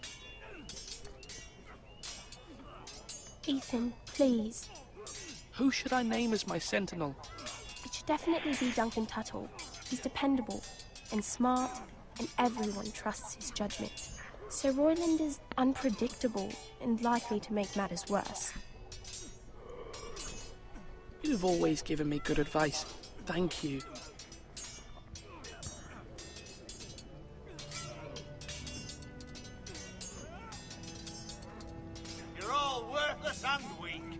Speaker 11: Ethan, please.
Speaker 14: Who should I name as my sentinel?
Speaker 11: It should definitely be Duncan Tuttle. He's dependable and smart, and everyone trusts his judgment. Sir Royland is unpredictable and likely to make matters worse.
Speaker 14: You've always given me good advice. Thank you.
Speaker 3: You're all worthless and weak.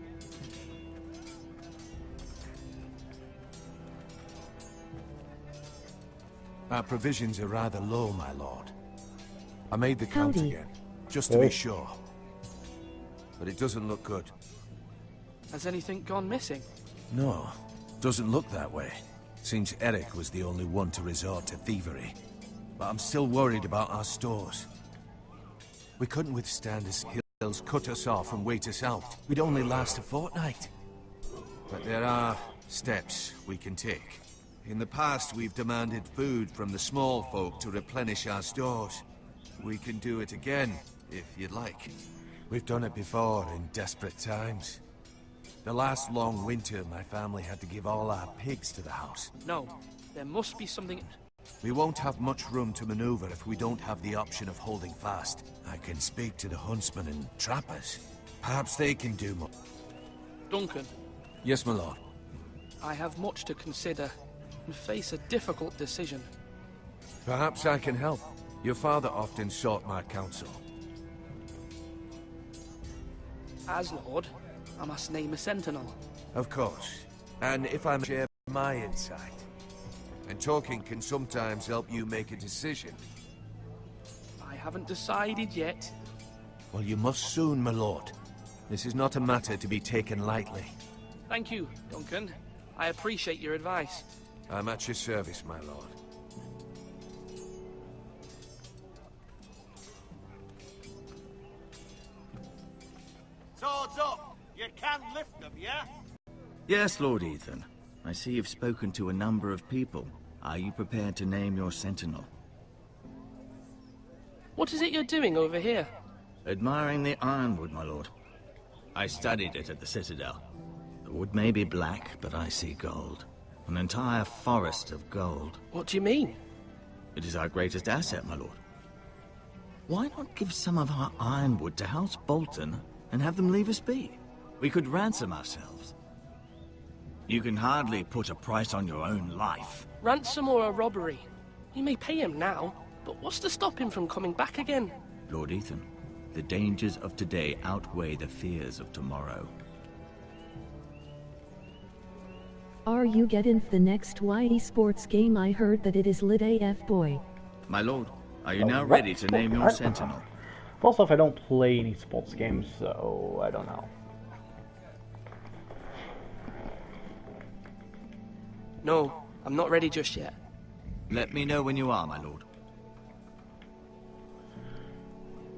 Speaker 7: Our provisions are rather low, my lord. I made the count
Speaker 6: Howdy.
Speaker 7: again, just to be sure. But it doesn't look good.
Speaker 14: Has anything gone missing?
Speaker 7: No, doesn't look that way. Seems Eric was the only one to resort to thievery. But I'm still worried about our stores. We couldn't withstand as Hills cut us off and wait us out. We'd only last a fortnight. But there are steps we can take. In the past, we've demanded food from the small folk to replenish our stores. We can do it again, if you'd like. We've done it before in desperate times. The last long winter, my family had to give all our pigs to the house.
Speaker 14: No, there must be something...
Speaker 7: We won't have much room to maneuver if we don't have the option of holding fast. I can speak to the huntsmen and trappers. Perhaps they can do more.
Speaker 14: Duncan.
Speaker 7: Yes, my lord.
Speaker 14: I have much to consider and face a difficult decision.
Speaker 7: Perhaps I can help. Your father often sought my counsel.
Speaker 14: As Lord, I must name a sentinel.
Speaker 7: Of course. And if I'm share my insight. And talking can sometimes help you make a decision.
Speaker 14: I haven't decided yet.
Speaker 7: Well, you must soon, my lord. This is not a matter to be taken lightly.
Speaker 14: Thank you, Duncan. I appreciate your advice.
Speaker 7: I'm at your service, my lord.
Speaker 3: Swords up! You can lift them, yeah?
Speaker 9: Yes, Lord Ethan. I see you've spoken to a number of people. Are you prepared to name your sentinel?
Speaker 14: What is it you're doing over here?
Speaker 9: Admiring the ironwood, my lord. I studied it at the Citadel. The wood may be black, but I see gold. An entire forest of gold.
Speaker 14: What do you mean?
Speaker 9: It is our greatest asset, my lord. Why not give some of our ironwood to House Bolton and have them leave us be? We could ransom ourselves. You can hardly put a price on your own life.
Speaker 14: Ransom or a robbery? You may pay him now, but what's to stop him from coming back again?
Speaker 9: Lord Ethan, the dangers of today outweigh the fears of tomorrow.
Speaker 6: Are you getting the next YE Sports game? I heard that it is lit AF, boy.
Speaker 9: My lord, are you now ready to name your sentinel?
Speaker 1: First off, I don't play any sports games, so I don't know.
Speaker 14: No, I'm not ready just yet.
Speaker 9: Let me know when you are, my lord.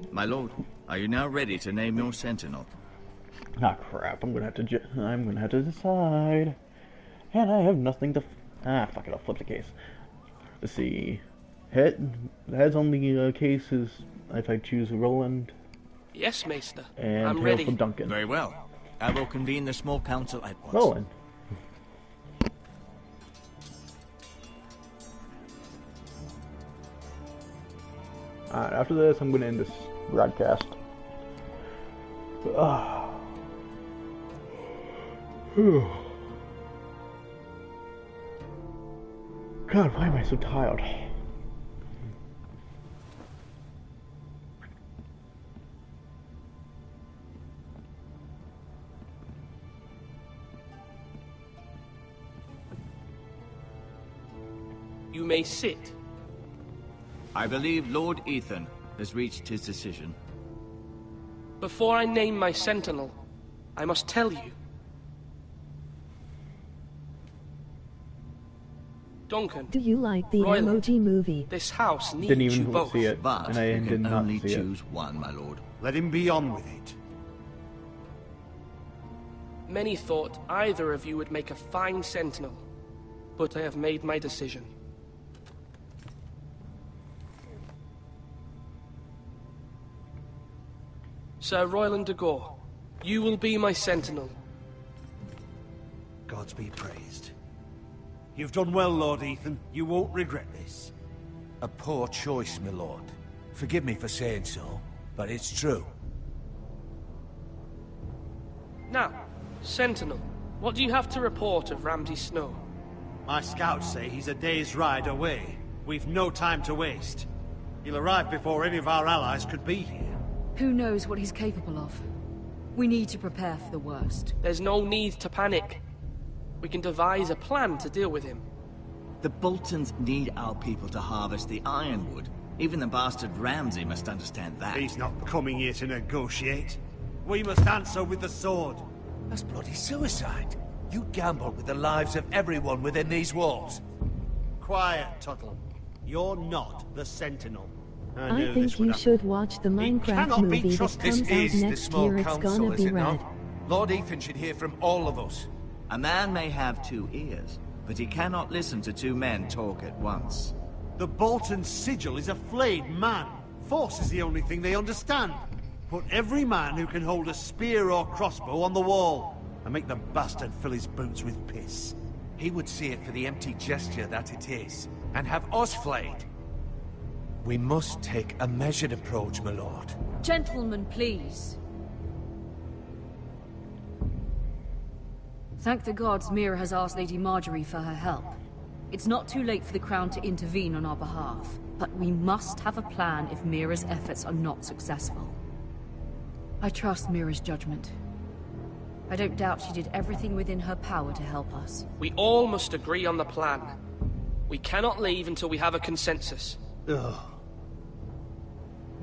Speaker 9: My lord, are you now ready to name your sentinel?
Speaker 1: Ah, crap! I'm gonna have to decide, and I have nothing to. Fuck it! I'll flip the case. Let's see. The heads on the case is if I choose Roland.
Speaker 14: Yes, Maester.
Speaker 1: And
Speaker 14: I'm
Speaker 1: tails
Speaker 14: ready.
Speaker 1: for Duncan.
Speaker 9: Very well. I will convene the small council at once.
Speaker 1: Roland. Alright, after this, I'm going to end this broadcast. God, why am I so tired?
Speaker 14: You may sit.
Speaker 9: I believe Lord Ethan has reached his decision.
Speaker 14: Before I name my sentinel, I must tell you. Duncan.
Speaker 6: Do you like the
Speaker 14: Royland,
Speaker 6: emoji movie?
Speaker 14: This house needs
Speaker 1: Didn't
Speaker 14: you
Speaker 1: even
Speaker 14: both.
Speaker 1: see it,
Speaker 9: But
Speaker 1: and I
Speaker 9: you
Speaker 1: did
Speaker 9: can
Speaker 1: not
Speaker 9: only
Speaker 1: see
Speaker 9: choose
Speaker 1: it.
Speaker 9: one, my lord.
Speaker 13: Let him be on with it.
Speaker 14: Many thought either of you would make a fine sentinel, but I have made my decision. Sir Royland de Gore, you will be my sentinel.
Speaker 13: Gods be praised. You've done well, Lord Ethan. You won't regret this.
Speaker 7: A poor choice, my lord. Forgive me for saying so, but it's true.
Speaker 14: Now, Sentinel, what do you have to report of Ramsay Snow?
Speaker 13: My scouts say he's a day's ride away. We've no time to waste. He'll arrive before any of our allies could be here.
Speaker 2: Who knows what he's capable of? We need to prepare for the worst.
Speaker 14: There's no need to panic. We can devise a plan to deal with him.
Speaker 9: The Boltons need our people to harvest the ironwood. Even the bastard Ramsay must understand that.
Speaker 13: He's not coming here to negotiate. We must answer with the sword.
Speaker 7: That's bloody suicide. You gamble with the lives of everyone within these walls.
Speaker 13: Quiet, Tuttle. You're not the Sentinel.
Speaker 6: I think you should watch the Minecraft movie that comes out
Speaker 7: This is the
Speaker 6: next
Speaker 7: small
Speaker 6: year. It's
Speaker 7: council,
Speaker 6: gonna
Speaker 7: is
Speaker 6: be
Speaker 7: it
Speaker 6: rad.
Speaker 7: not? Lord Ethan should hear from all of us.
Speaker 9: A man may have 2 ears, but he cannot listen to 2 men talk at once.
Speaker 13: The Bolton sigil is a flayed man. Force is the only thing they understand. Put every man who can hold a spear or crossbow on the wall, and make the bastard fill his boots with piss.
Speaker 7: He would see it for the empty gesture that it is, and have us flayed. We must take a measured approach, my lord.
Speaker 2: Gentlemen, please. Thank the gods Mira has asked Lady Marjorie for her help. It's not too late for the Crown to intervene on our behalf, but we must have a plan if Mira's efforts are not successful. I trust Mira's judgment. I don't doubt she did everything within her power to help us.
Speaker 14: We all must agree on the plan. We cannot leave until we have a consensus.
Speaker 13: Ugh.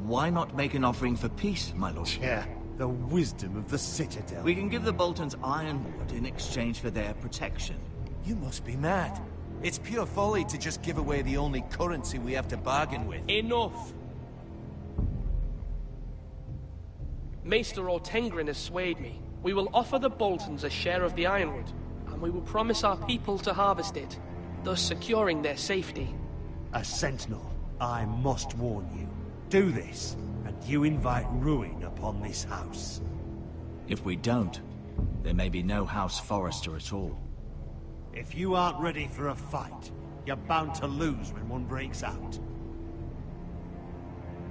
Speaker 9: Why not make an offering for peace, my lord?
Speaker 13: Yeah, the wisdom of the Citadel.
Speaker 9: We can give the Boltons ironwood in exchange for their protection.
Speaker 7: You must be mad. It's pure folly to just give away the only currency we have to bargain with.
Speaker 14: Enough! Maester Ortengrin has swayed me. We will offer the Boltons a share of the ironwood, and we will promise our people to harvest it, thus securing their safety.
Speaker 13: As Sentinel, I must warn you. Do this, and you invite ruin upon this house.
Speaker 9: If we don't, there may be no House Forrester at all.
Speaker 13: If you aren't ready for a fight, you're bound to lose when one breaks out.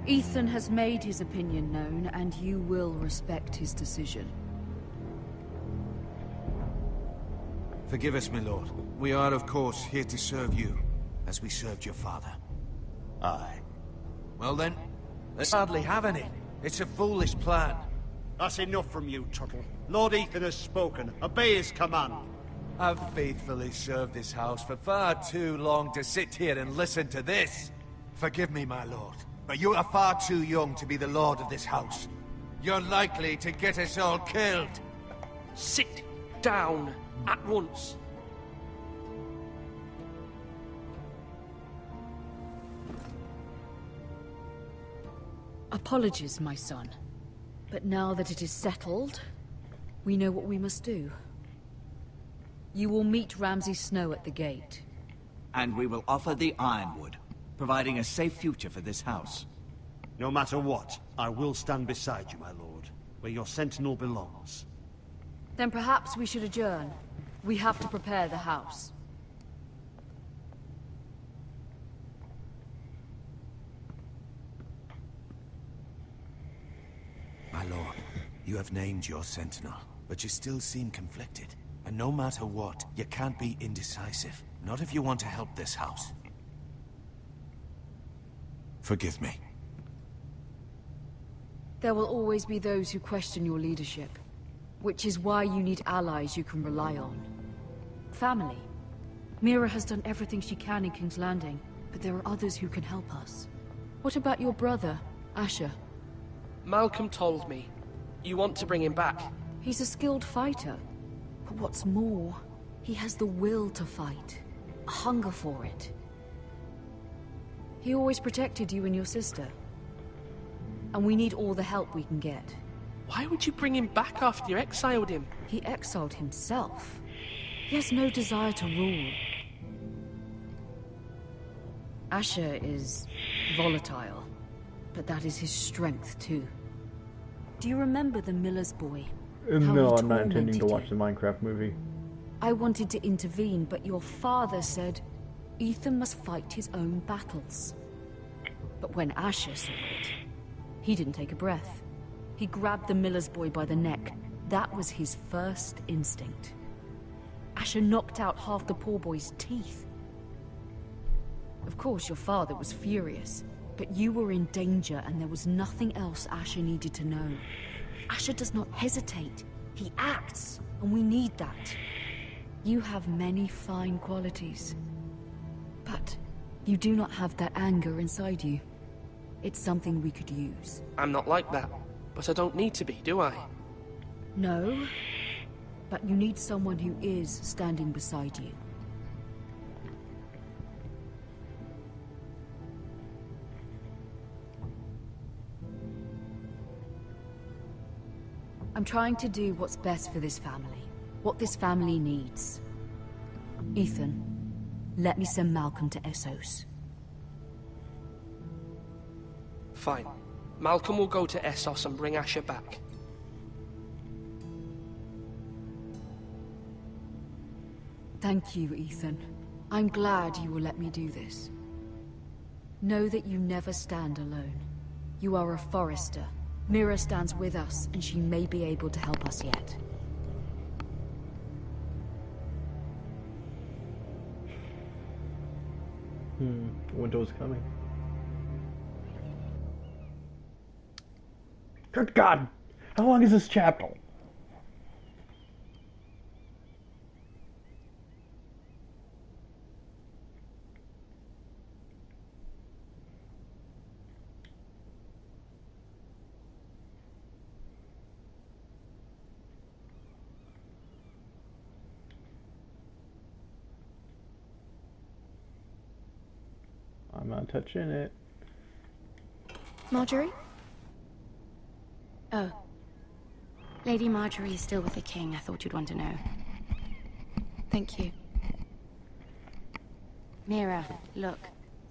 Speaker 2: Ethan has made his opinion known, and you will respect his decision.
Speaker 7: Forgive us, my lord. We are, of course, here to serve you, as we served your father.
Speaker 13: Aye.
Speaker 7: Well then, let's hardly have any. It's a foolish plan.
Speaker 13: That's enough from you, Tuttle. Lord Ethan has spoken. Obey his command.
Speaker 7: I've faithfully served this house for far too long to sit here and listen to this. Forgive me, my lord, but you are far too young to be the lord of this house. You're likely to get us all killed.
Speaker 14: Sit down at once.
Speaker 2: Apologies, my son. But now that it is settled, we know what we must do. You will meet Ramsay Snow at the gate.
Speaker 9: And we will offer the ironwood, providing a safe future for this house.
Speaker 13: No matter what, I will stand beside you, my lord, where your sentinel belongs.
Speaker 2: Then perhaps we should adjourn. We have to prepare the house.
Speaker 7: My lord, you have named your sentinel, but you still seem conflicted. And no matter what, you can't be indecisive. Not if you want to help this house. Forgive me.
Speaker 2: There will always be those who question your leadership, which is why you need allies you can rely on. Family. Mira has done everything she can in King's Landing, but there are others who can help us. What about your brother, Asher?
Speaker 14: Malcolm told me. You want to bring him back?
Speaker 2: He's a skilled fighter. But what's more, he has the will to fight. A hunger for it. He always protected you and your sister. And we need all the help we can get.
Speaker 14: Why would you bring him back after you exiled him?
Speaker 2: He exiled himself. He has no desire to rule. Asher is volatile, but that is his strength too. Do you remember the Miller's boy?
Speaker 1: No, I'm not intending to watch the Minecraft movie.
Speaker 2: I wanted to intervene, but your father said Ethan must fight his own battles. But when Asher saw it, he didn't take a breath. He grabbed the Miller's boy by the neck. That was his first instinct. Asher knocked out half the poor boy's teeth. Of course, your father was furious, but you were in danger and there was nothing else Asher needed to know. Asher does not hesitate. He acts, and we need that. You have many fine qualities, but you do not have that anger inside you. It's something we could use.
Speaker 14: I'm not like that, but I don't need to be, do I?
Speaker 2: No, but you need someone who is standing beside you. I'm trying to do what's best for this family, what this family needs. Ethan, let me send Malcolm to Essos.
Speaker 14: Fine. Malcolm will go to Essos and bring Asher back.
Speaker 2: Thank you, Ethan. I'm glad you will let me do this. Know that you never stand alone. You are a Forrester. Mira stands with us, and she may be able to help us yet.
Speaker 1: Winter's coming. Good God! How long is this chapter? I'm not touching it.
Speaker 16: Marjorie?
Speaker 20: Oh. Lady Marjorie is still with the king. I thought you'd want to know.
Speaker 16: Thank you.
Speaker 20: Mira, look.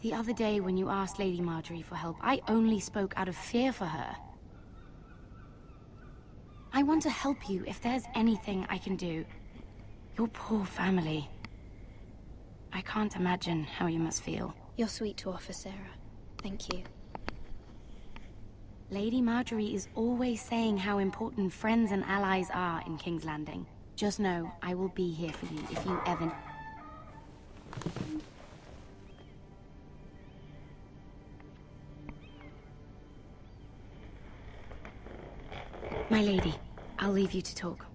Speaker 20: The other day when you asked Lady Marjorie for help, I only spoke out of fear for her. I want to help you if there's anything I can do. Your poor family. I can't imagine how you must feel.
Speaker 16: You're sweet to offer, Sarah. Thank you.
Speaker 20: Lady Marjorie is always saying how important friends and allies are in King's Landing. Just know, I will be here for you if you ever... My lady, I'll leave you to talk.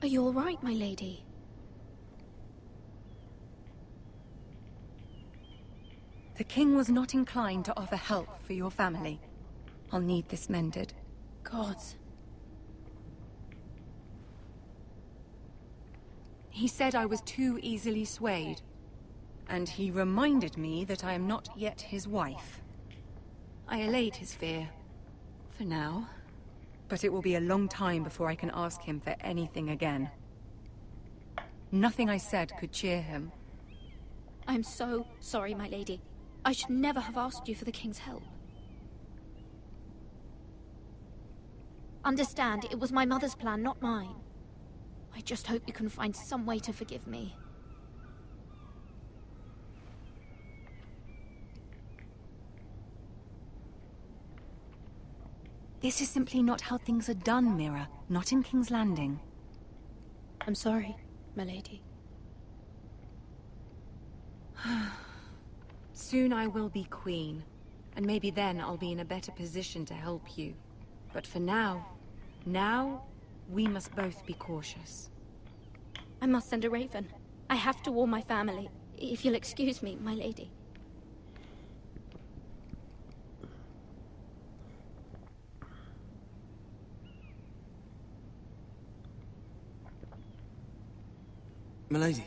Speaker 16: Are you all right, my lady?
Speaker 17: The king was not inclined to offer help for your family. I'll need this mended.
Speaker 16: Gods.
Speaker 17: He said I was too easily swayed. And he reminded me that I am not yet his wife. I allayed his fear. For now. But it will be a long time before I can ask him for anything again. Nothing I said could cheer him.
Speaker 16: I'm so sorry, my lady. I should never have asked you for the king's help. Understand, it was my mother's plan, not mine. I just hope you can find some way to forgive me.
Speaker 17: This is simply not how things are done, Mira. Not in King's Landing.
Speaker 16: I'm sorry, my lady.
Speaker 17: Soon I will be queen, and maybe then I'll be in a better position to help you. But for now, we must both be cautious.
Speaker 16: I must send a raven. I have to warn my family. If you'll excuse me, my lady.
Speaker 10: Milady.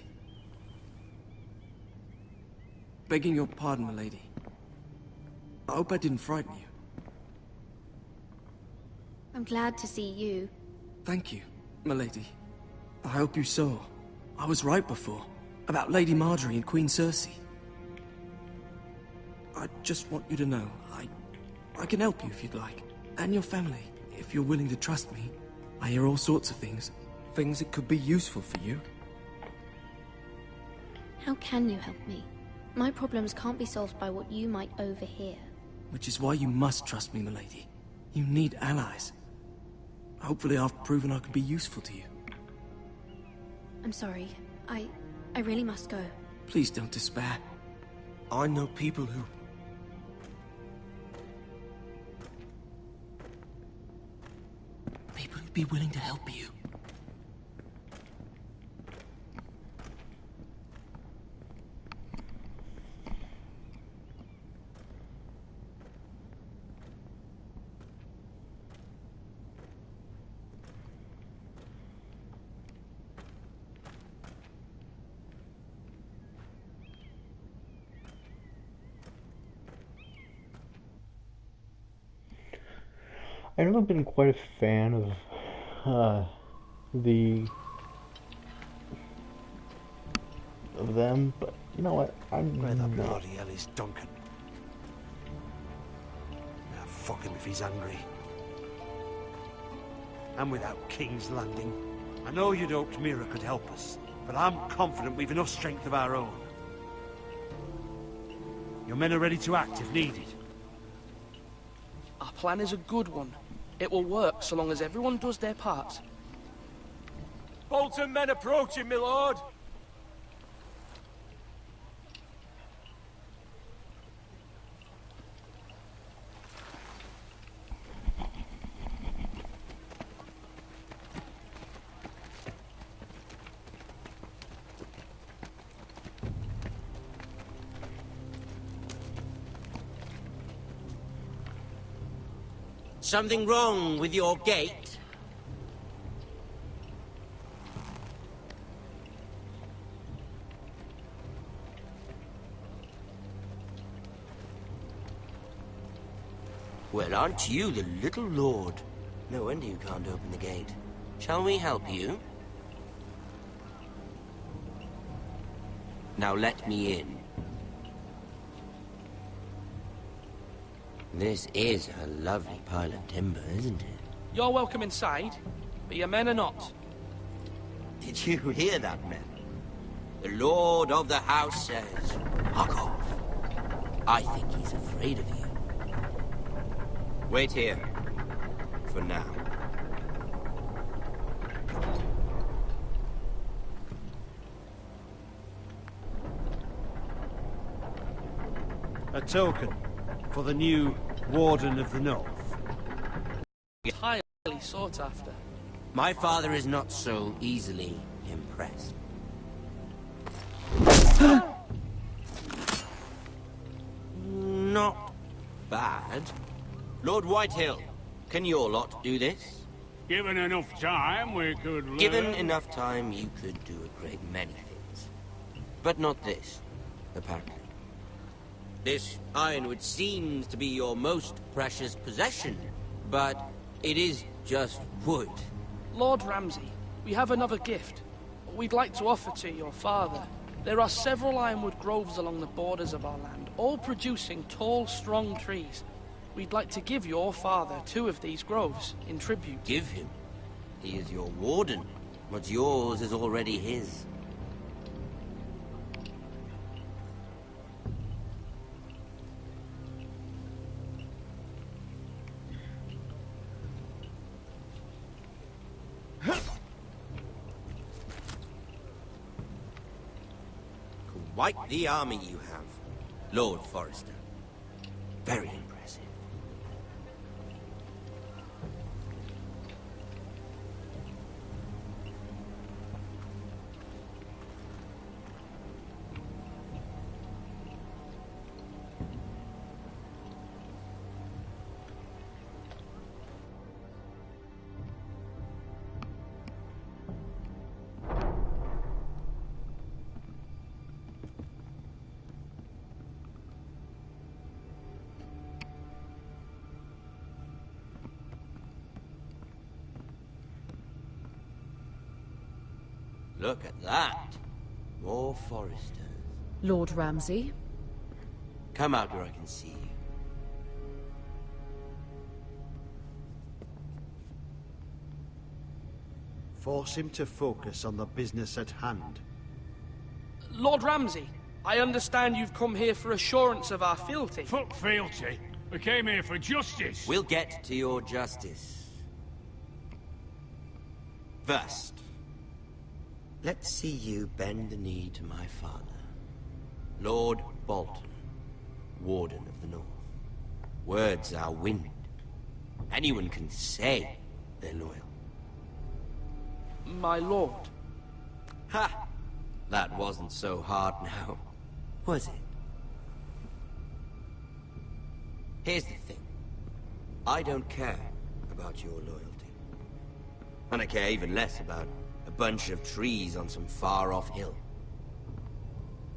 Speaker 10: Begging your pardon, milady. I hope I didn't frighten you.
Speaker 16: I'm glad to see you.
Speaker 10: Thank you, milady. I hope you saw. I was right before. About Lady Marjorie and Queen Cersei. I just want you to know, I can help you if you'd like. And your family, if you're willing to trust me. I hear all sorts of things. Things that could be useful for you.
Speaker 16: How can you help me? My problems can't be solved by what you might overhear.
Speaker 10: Which is why you must trust me, milady. You need allies. Hopefully I've proven I can be useful to you.
Speaker 16: I'm sorry. I really must go.
Speaker 10: Please don't despair. I know people who... People who'd be willing to help you.
Speaker 1: I've never been quite a fan of them, but you know what?
Speaker 13: Where the bloody hell is Duncan? Now fuck him if he's angry. And without King's Landing, I know you'd hoped Mira could help us, but I'm confident we've enough strength of our own. Your men are ready to act if needed.
Speaker 14: Our plan is a good one. It will work so long as everyone does their part.
Speaker 15: Bolton men approaching, my lord!
Speaker 21: Something wrong with your gate? Well, aren't you the little lord? No wonder you can't open the gate. Shall we help you? Now let me in. This is a lovely pile of timber, isn't it?
Speaker 14: You're welcome inside, but your men are not.
Speaker 21: Did you hear that, men? The lord of the house says, "Fuck off." I think he's afraid of you. Wait here. For now.
Speaker 13: A token for the new Warden of the North.
Speaker 14: Highly sought after.
Speaker 21: My father is not so easily impressed. Not bad. Lord Whitehill, can your lot do this?
Speaker 3: Given enough time, we could learn.
Speaker 21: Given enough time, you could do a great many things. But not this, apparently. This ironwood seems to be your most precious possession, but it is just wood.
Speaker 14: Lord Ramsay, we have another gift. We'd like to offer to your father. There are several ironwood groves along the borders of our land, all producing tall, strong trees. We'd like to give your father 2 of these groves in tribute.
Speaker 21: Give him? He is your warden. What's yours is already his. Quite the army you have, Lord Forrester. Very impressive. Look at that. More Forresters.
Speaker 2: Lord Ramsay,
Speaker 21: Come out where I can see you.
Speaker 19: Force him to focus on the business at hand.
Speaker 14: Lord Ramsay, I understand you've come here for assurance of our fealty.
Speaker 3: Fuck fealty. We came here for justice.
Speaker 21: We'll get to your justice. First, let's see you bend the knee to my father, Lord Bolton, Warden of the North. Words are wind. Anyone can say they're loyal.
Speaker 14: My lord.
Speaker 21: Ha! That wasn't so hard now, was it? Here's the thing. I don't care about your loyalty. And I care even less about a bunch of trees on some far-off hill.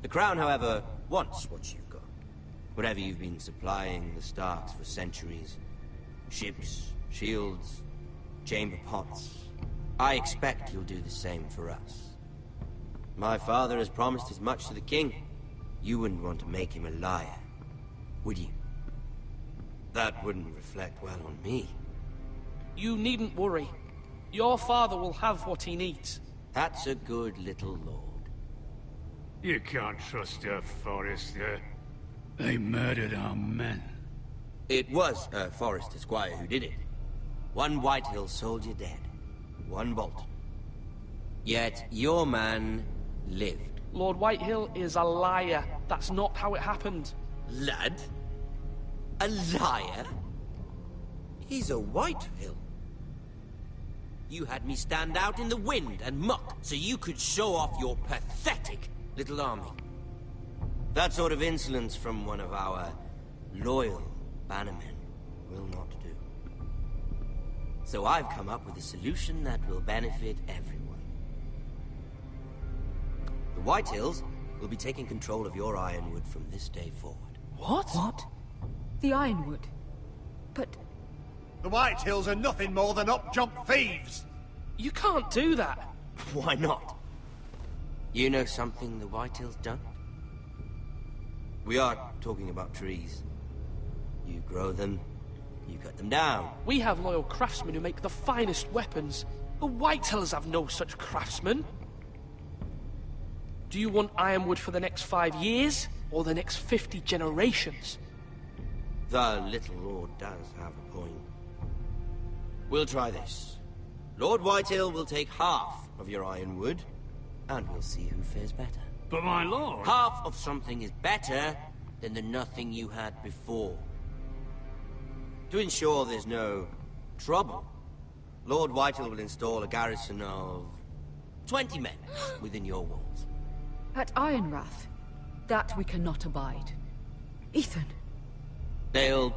Speaker 21: The Crown, however, wants what you've got. Whatever you've been supplying the Starks for centuries. Ships, shields, chamber pots. I expect you'll do the same for us. My father has promised as much to the king. You wouldn't want to make him a liar, would you? That wouldn't reflect well on me.
Speaker 14: You needn't worry. Your father will have what he needs.
Speaker 21: That's a good little lord.
Speaker 3: You can't trust her, Forrester. They murdered our men.
Speaker 21: It was a Forrester squire who did it. One Whitehill soldier dead. One Bolton. Yet your man lived.
Speaker 14: Lord Whitehill is a liar. That's not how it happened.
Speaker 21: Lad? A liar? He's a Whitehill. You had me stand out in the wind and muck so you could show off your pathetic little army. That sort of insolence from one of our loyal bannermen will not do. So I've come up with a solution that will benefit everyone. The Whitehills will be taking control of your Ironwood from this day forward.
Speaker 14: What?
Speaker 2: What? The Ironwood? But...
Speaker 19: The Whitehills are nothing more than up-jump thieves!
Speaker 14: You can't do that!
Speaker 21: Why not? You know something the Whitehills don't? We are talking about trees. You grow them, you cut them down.
Speaker 14: We have loyal craftsmen who make the finest weapons. The Whitehills have no such craftsmen. Do you want Ironwood for the next 5 years, or the next 50 generations?
Speaker 21: The little lord does have a point. We'll try this. Lord Whitehill will take half of your Ironwood, and we'll see who fares better.
Speaker 3: But my lord...
Speaker 21: Half of something is better than the nothing you had before. To ensure there's no trouble, Lord Whitehill will install a garrison of 20 men within your walls.
Speaker 2: At Ironrath? That we cannot abide. Ethan.
Speaker 21: They'll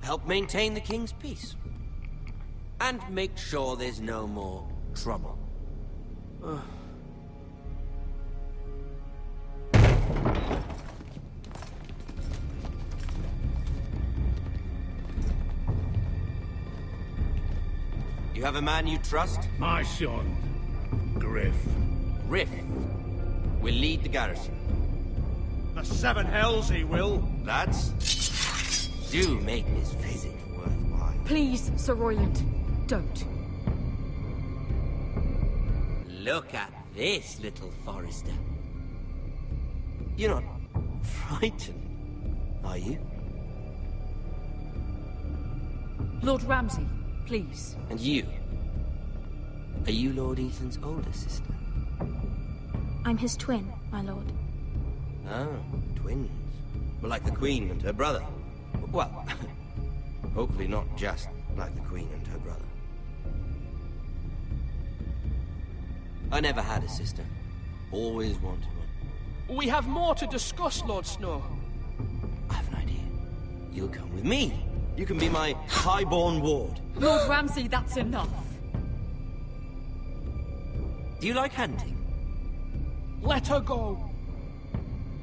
Speaker 21: help maintain the king's peace. And make sure there's no more trouble. You have a man you trust?
Speaker 3: My son, Griff.
Speaker 21: Griff will lead the garrison.
Speaker 19: The Seven Hells he will.
Speaker 21: Lads, do make this visit worthwhile.
Speaker 2: Please, Sir Royland, don't.
Speaker 21: Look at this, little Forrester. You're not frightened, are you?
Speaker 2: Lord Ramsay, please.
Speaker 21: And you? Are you Lord Ethan's older sister?
Speaker 11: I'm his twin, my lord.
Speaker 21: Oh, twins. Well, like the Queen and her brother. Well, hopefully not just like the Queen and her brother. I never had a sister. Always wanted one.
Speaker 14: We have more to discuss, Lord Snow.
Speaker 21: I have an idea. You'll come with me. You can be my highborn ward.
Speaker 2: Lord Ramsay, that's enough.
Speaker 21: Do you like hunting?
Speaker 14: Let her go.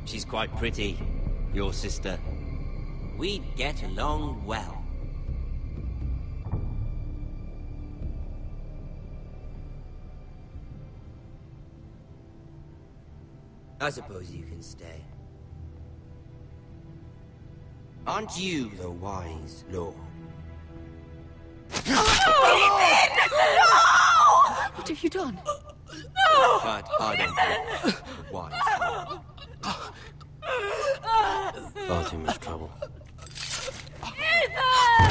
Speaker 21: She's quite pretty, your sister. We'd get along well. I suppose you can stay. Aren't you the wise lord?
Speaker 2: What have you done?
Speaker 21: But I don't think wise. Far too much trouble.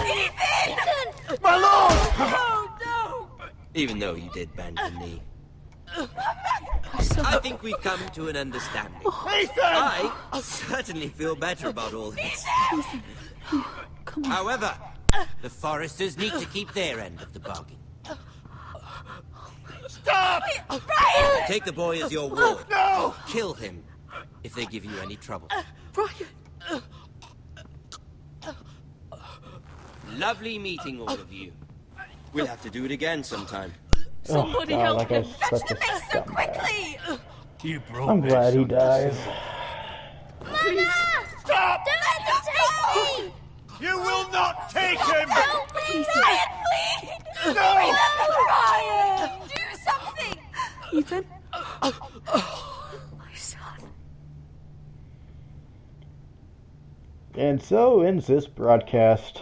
Speaker 15: Ethan! My lord!
Speaker 21: No! Even though you did bend the knee. I think we've come to an understanding.
Speaker 15: Ethan!
Speaker 21: I certainly feel better about all this. However, the Forresters need to keep their end of the bargain.
Speaker 15: Stop!
Speaker 21: Brian! Take the boy as your ward.
Speaker 15: No!
Speaker 21: Kill him if they give you any trouble.
Speaker 2: Brian!
Speaker 21: Lovely meeting all of you. We'll have to do it again sometime.
Speaker 2: Somebody help him!
Speaker 1: Fetch the base
Speaker 2: so quickly!
Speaker 3: You brought
Speaker 1: I'm glad he dies.
Speaker 12: Mama!
Speaker 15: Stop!
Speaker 12: Don't let them take me!
Speaker 15: You will not take him!
Speaker 12: Help me!
Speaker 2: Brian, please!
Speaker 15: No!
Speaker 2: Remember Brian! Do something! Ethan? My son.
Speaker 1: And so ends this broadcast.